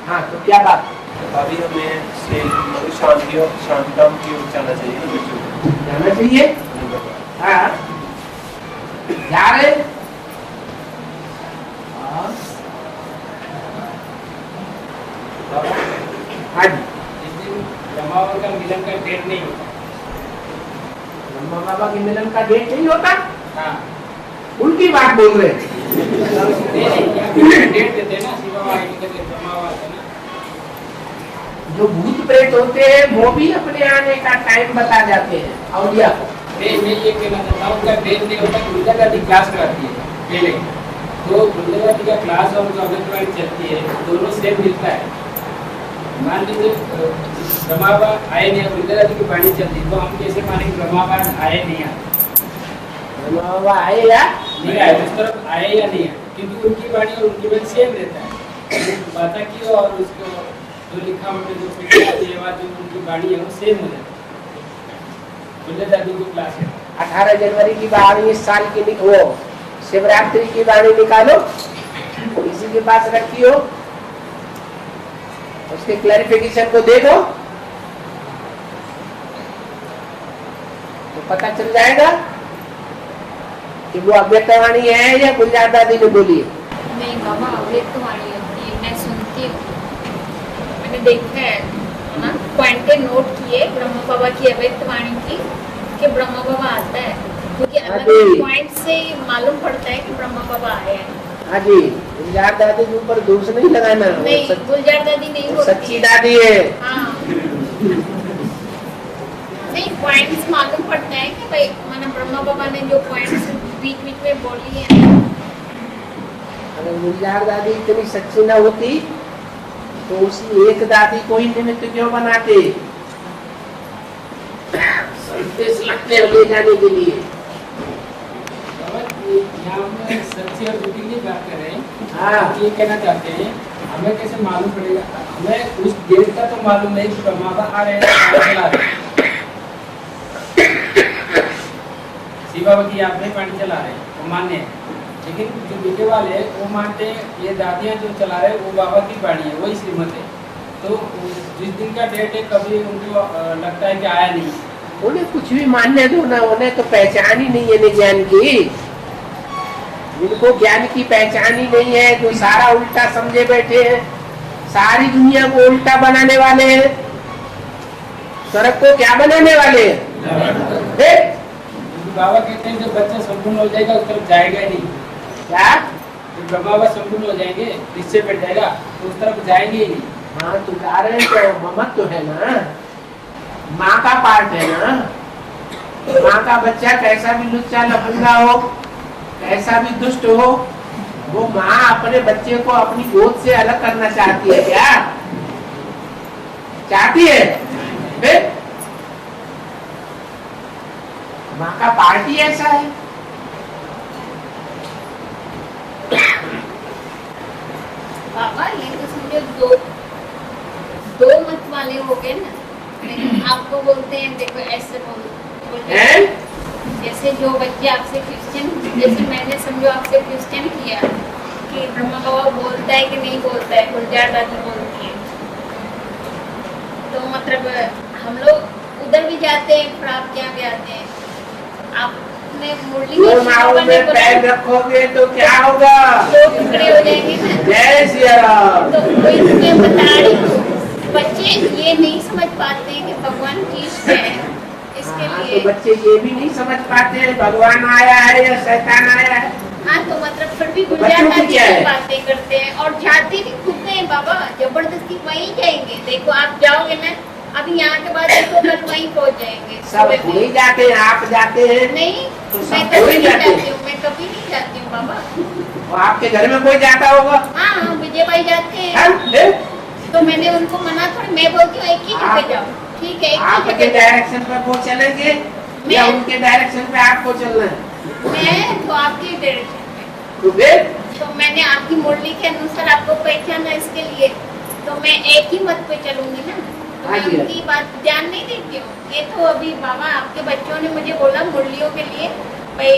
हाँ, तो क्या बात? अभी हमें शांतिदाम की ओर जाना चाहिए। हाँ, जा रहे। हाँ जी, ब्रह्मा बाबा का मिलन का डेट नहीं होता। ब्रह्मा बाबा के मिलन का डेट नहीं होता? हाँ, उनकी बात बोल रहे हैं। डेट देते ना, शिव बाबा ब्रह्मा बाबा ना। जो भूत प्रेत होते हैं वो भी अपने आने का टाइम बता जाते हैं औलिया को। मैं ये कहना चाहता हूँ, उनका डेट नहीं होता। गुरुजा दादी क्लास कराती है पहले, तो गुरुजा दादी का क्लास और जो अंगनवाड़ी चलती है दोनों सेम मिलता है। मान लीजिए ब्रह्मा बाबा आए नहीं, गुरुजा दादी की वाणी चलती, तो हम कैसे मानेंगे ब्रह्मा बाबा आए नहीं आए? ब्रह्मा बाबा आए या नहीं आए, उस तरफ आए या नहीं आए, क्योंकि उनकी वाणी और उनकी वाणी सेम रहता है। बात की और उसको जो लिखा हमने जो उनकी वाणी है वो सेम हो जाती है। गुरुजा दादी की क्लास है 18 जनवरी की वाणी इस साल की वो शिवरात्रि की वाणी निकालो, किसी के पास रखी हो, उसके क्लैरिफिकेशन को देखो तो पता चल जाएगा कि वो अव्यक्त वाणी है या गुलजार दादी ने बोली है। नहीं बाबा, अव्यक्त वाणी होती है, मैं सुनती हूँ, मैंने देखा है ना, पॉइंटे नोट किए ब्रह्मा बाबा की अव्यक्त वाणी की कि ब्रह्मा बाबा आता है, क्योंकि अलग पॉइंट से मालूम पड़ता है कि ब्रह्मा बाबा आए हैं। हाँ जी, गुलजार दादी के ऊपर दोष नहीं लगाना। नहीं, गुलजार दादी नहीं होती, सच्ची दादी है। हाँ, नहीं पॉइंट्स मालूम पड़ता है कि भाई माना ब्रह्मा बाबा ने जो पॉइंट्स बीच बीच में बोली है। अगर गुलजार दादी इतनी सच्ची न होती तो उसी एक दादी को ही निमित्त क्यों बनाते ले जाने के लिए? यहाँ में सच्ची और झूठी की बात कर रहे हैं। हाँ, ये कहना चाहते हैं हमें कैसे मालूम पड़ेगा? हमें उस डेट का तो मालूम है कि ब्रह्मा बाबा आ रहे हैं, शिव बाबा की याद में पानी चला रहे हैं, वो मान्य है। लेकिन जो बेटे वाले हैं वो मानते हैं ये दादियाँ जो चला रहे हैं वो बाबा की वाणी है, वही श्रीमत है। तो जिस दिन का डेट है कभी उनको लगता है कि आया नहीं, उन्हें कुछ भी मानने दो ना, उन्हें तो पहचान ही नहीं है न ज्ञान की। जिनको ज्ञान की पहचान ही नहीं है, जो सारा उल्टा समझे बैठे हैं, सारी दुनिया को उल्टा बनाने वाले हैं, सड़क को क्या बनाने वाले हैं? बाबा कहते हैं जब बच्चा संपूर्ण हो जाएगा उस तरफ जाएगा ही नहीं। क्या? जब बाबा संपूर्ण हो जाएंगे, निश्चय बैठ जाएगा तो उस तरफ जाएंगे ही नहीं। हाँ तो जा रहे हैं तो ममत तो है ना, माँ का पार्ट है ना। माँ का बच्चा कैसा भी लुच्चा लफंगा हो, कैसा भी दुष्ट हो, वो माँ अपने बच्चे को अपनी गोद से अलग करना चाहती है क्या? चाहती है? फिर माँ का पार्ट ही ऐसा है। बाबा ये तो समझो दो मत वाले हो गए ना। लेकिन आपको बोलते हैं देखो ऐसे बोलते हैं, जैसे जो बच्चे आपसे क्वेश्चन, जैसे मैंने समझो आपसे क्वेश्चन किया कि ब्रह्मा बाबा बोलता है कि नहीं बोलता है, गुलजार दादी बोलती है, तो मतलब हम लोग उधर भी जाते हैं, फिर आप क्या भी आते हैं। आपने मुरली में पैर रखोगे तो क्या होगा? दो टुकड़े हो जाएंगे ना। जय सिया राम। तो कोई मैं बता रही हूँ, बच्चे ये नहीं समझ पाते कि भगवान चीज है, इसके लिए तो बच्चे ये भी नहीं समझ पाते भगवान आया है या शैतान आया है। हाँ तो मतलब फिर भी गुलजार दादी की बातें करते हैं और जाते भी खुद हैं बाबा, जबरदस्ती वहीं जाएंगे। देखो आप जाओगे ना, अभी यहाँ के बाद देखो कल वहीं पहुँच जाएंगे। सब वहीं जाते हैं, आप जाते हैं? नहीं तो मैं कभी नहीं जाती हूँ, मैं कभी नहीं जाती हूँ बाबा। तो आपके घर में कोई जाता होगा? हाँ विजय भाई जाते हैं। तो मैंने उनको मना थोड़ी, मैं बोलती हूँ एक ही जगह जाओ, ठीक है। आपके डायरेक्शन पे वो चलेंगे या उनके डायरेक्शन पे आपको चलना है? मैं तो आपकी डायरेक्शन पे। तो मैंने आपकी मुरली के अनुसार आपको पहचाना, इसके लिए तो मैं एक ही मत पे चलूंगी ना। तो मैं उनकी बात ध्यान नहीं देती हूँ। ये तो अभी बाबा आपके बच्चों ने मुझे बोला मुरलियों के लिए, भाई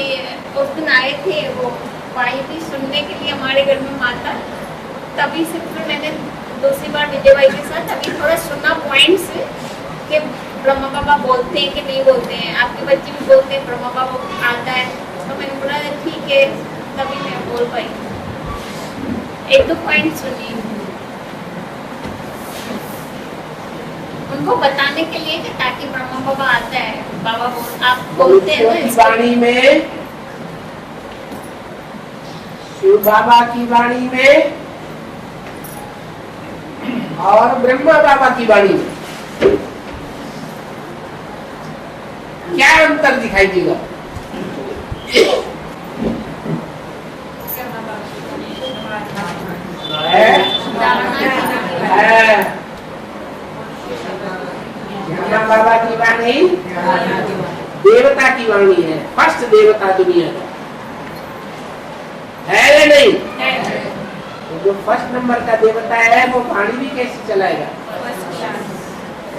उस दिन आए थे वो पाई थी सुनने के लिए हमारे घर में माता, तभी से फिर मैंने दूसरी बार विजय भाई के साथ अभी थोड़ा सुना पॉइंट्स कि ब्रह्मा बाबा बोलते हैं कि नहीं बोलते हैं। आपके बच्चे भी बोलते हैं ब्रह्मा बाबा आता है, तो मैंने बोला ठीक है, तभी मैं बोल पाई। एक दो पॉइंट सुनिए उनको बताने के लिए कि ताकि ब्रह्मा बाबा आता है, बाबा आप बोलते हैं ना वाणी में, शिव बाबा की वाणी में और ब्रह्मा बाबा की वाणी में क्या अंतर दिखाई देगा? ब्रह्मा बाबा की वाणी देवता की वाणी है, फर्स्ट देवता दुनिया का है या नहीं? तो जो फर्स्ट नंबर का देवता है वो वाणी भी कैसे चलाएगा?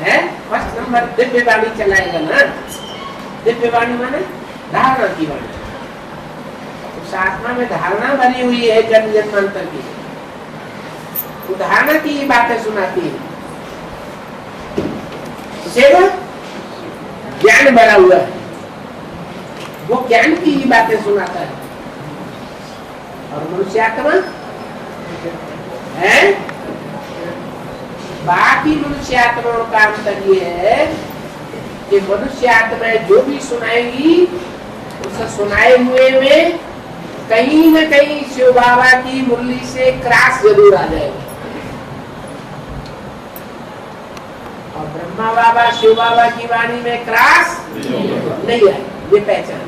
है फर्स्ट नंबर दिव्य वाणी चलाएगा ना। दिव्य वाणी माने धारणा की वाणी। उस आत्मा में धारणा भरी हुई है जन्म जन्मांतर की, तो धारणा की ये बातें सुनाती है। ज्ञान भरा हुआ है, वो ज्ञान की ही बातें सुनाता है। और मनुष्य आत्मा है, बाकी मनुष्य आत्माओं का अंतर ये है कि मनुष्य आत्माएं जो भी सुनाएंगी उसे सुनाए हुए में कहीं न कहीं शिव बाबा की मुरली से क्रास जरूर आ जाएगा। और ब्रह्मा बाबा शिव बाबा की वाणी में क्रास नहीं आए, ये पहचान।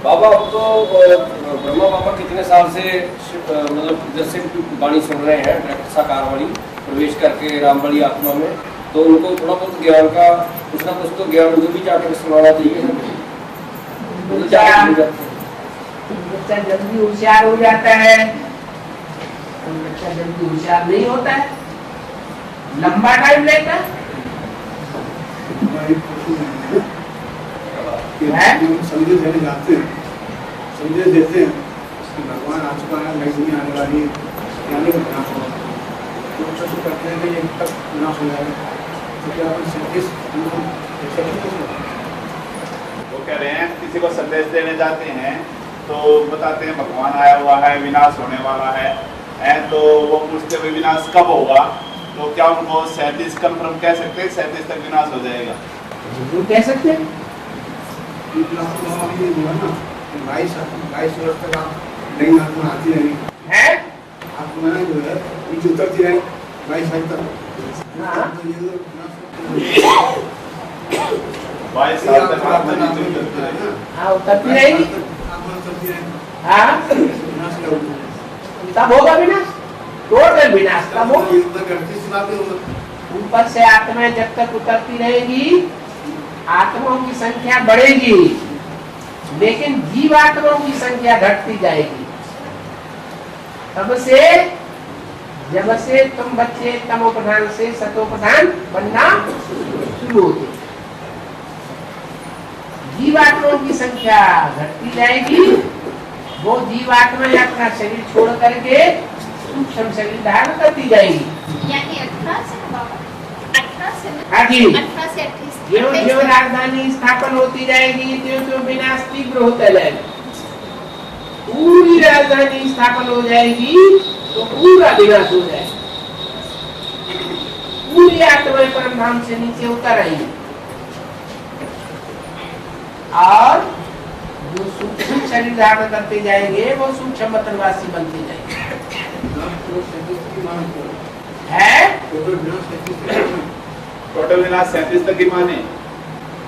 बाबा अब तो ब्रह्मा बाबा कितने साल से मतलब जैसे वाणी सुन रहे हैं, डायरेक्ट साकार वाणी प्रवेश करके रामबली आत्मा में, तो उनको थोड़ा बहुत ज्ञान का कुछ ना कुछ तो ज्ञान उनको भी जाकर सुनाना चाहिए। बच्चा जल्दी होशियार हो जाता है, बच्चा जल्दी होशियार नहीं होता है, लंबा टाइम लेता है। संदेश देने जाते हैं, संदेश देते हैं कि भगवान आ चुका है, नई दुनिया आने वाली है, यानी कि विनाश होगा। तो कोशिश करते हैं कि ये तक विनाश हो जाएगा, तो क्या अपन संदेश वो कह रहे हैं किसी को संदेश देने जाते हैं तो बताते हैं भगवान आया हुआ है, विनाश होने वाला है, तो वो पूछते हुए विनाश कब होगा, तो क्या उनको 37 कन्फर्म कह सकते हैं 37 तक विनाश हो जाएगा? जरूर कह सकते हैं। 22 वर्ष तक आप नई आत्मा आती रहेगी है, आत्मा जो है नीचे उतरती रहेगी 22 साल तक। 22 साल तक आत्मा नीचे उतरती रहेगी। हाँ उतरती रहेगी। आत्मा उतरती रहेगी, हाँ विनाश क्या होगा? तब होगा विनाश, टोटल विनाश तब होगा। ऊपर से आत्माएं जब तक उतरती रहेगी आत्माओं की संख्या बढ़ेगी, लेकिन जीवात्माओं की संख्या घटती जाएगी। तब से जब से तुम बच्चे तमोप्रधान से सतोप्रधान बनना शुरू होते, जीवात्माओं की संख्या घटती जाएगी। वो जीवात्माएं अपना शरीर छोड़ करके सूक्ष्म शरीर धारण करती जाएंगी। यानी 18 से बाबा 18 से हाँ जी। 18 से 28 ज्यों ज्यों राजधानी स्थापन होती जाएगी त्यों त्यों विनाश तीव्र होता जाएगा। पूरी राजधानी स्थापन हो जाएगी तो पूरा विनाश हो जाएगा। पूरी आत्माएं परम धाम से नीचे उतर आएंगी और जो सूक्ष्म शरीर धारण करते जाएंगे वो सूक्ष्म मतनवासी बनते जाएंगे। है टोटल विनाश 37 तक की माने,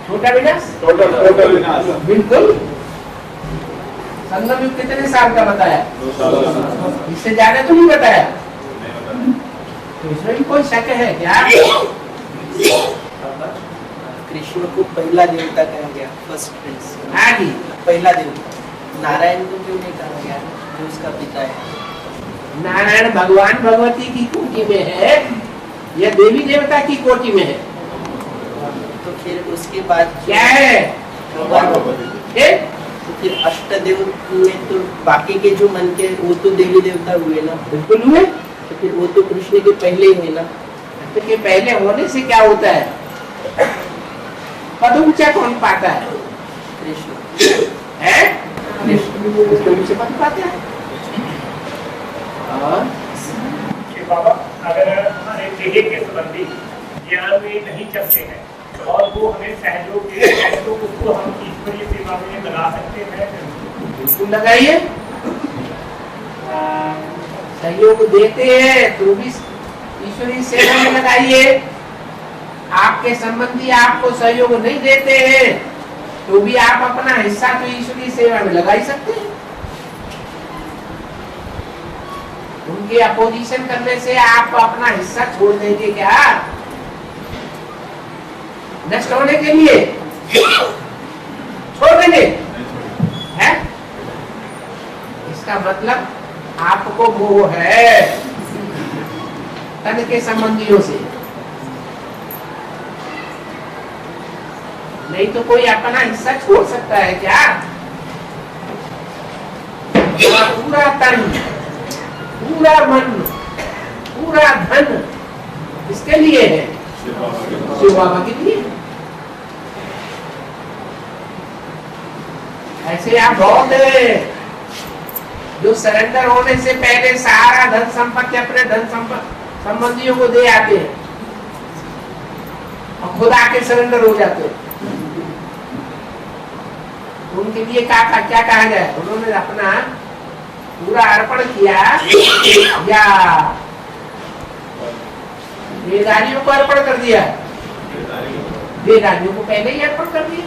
छोटा विनाश, टोटल विनाश बिल्कुल। संगम युग कितने साल का बताया? 2 साल। इससे ज्यादा तो नहीं बताया, तो इसमें भी कोई शक है क्या? कृष्ण को पहला देवता कहा गया, फर्स्ट प्रिंस। हाँ जी, पहला देवता। नारायण को क्यों नहीं कहा गया, जो उसका पिता है? नारायण भगवान भगवती की कोटि में है या देवी देवता की कोटि में है? तो फिर उसके बाद क्या है? तो फिर अष्टदेव में तो बाकी के जो मन के वो तो देवी देवता हुए ना? बिल्कुल हुए। तो फिर वो तो कृष्ण के पहले ही है ना? तो के पहले होने से क्या होता है? पद ऊंचा कौन पाता है? कृष्ण है, कृष्ण ऊंचे पद पाता है। और कि बाबा अगर हमारे देह के संबंधी ज्ञान में नहीं चलते हैं और वो हमें सहयोग देते हैं तो उसको हम ईश्वरीय सेवा में लगा सकते हैं। बिल्कुल लगाइए, सहयोग देते हैं तो भी ईश्वरीय सेवा में लगाइए। आपके संबंधी आपको सहयोग नहीं देते हैं तो भी आप अपना हिस्सा तो ईश्वरीय सेवा में लगा ही सकते हैं। उनके अपोजिशन करने से आप अपना हिस्सा छोड़ देंगे क्या? नष्ट होने के लिए छोड़ देंगे है? इसका मतलब आपको मोह है तन के संबंधियों से, नहीं तो कोई अपना हिस्सा छोड़ सकता है क्या? पूरा तन, पूरा मन, पूरा धन इसके लिए है, शिव बाबा के लिए। ऐसे आप बहुत है जो सरेंडर होने से पहले सारा धन संपत्ति अपने धन संबंधियों को दे आते हैं और खुद आके सरेंडर हो जाते हैं। उनके लिए क्या कहा जाए? उन्होंने अपना पूरा अर्पण किया या वेदारियों को अर्पण कर दिया? वेदारियों को पहले ही अर्पण कर दिया।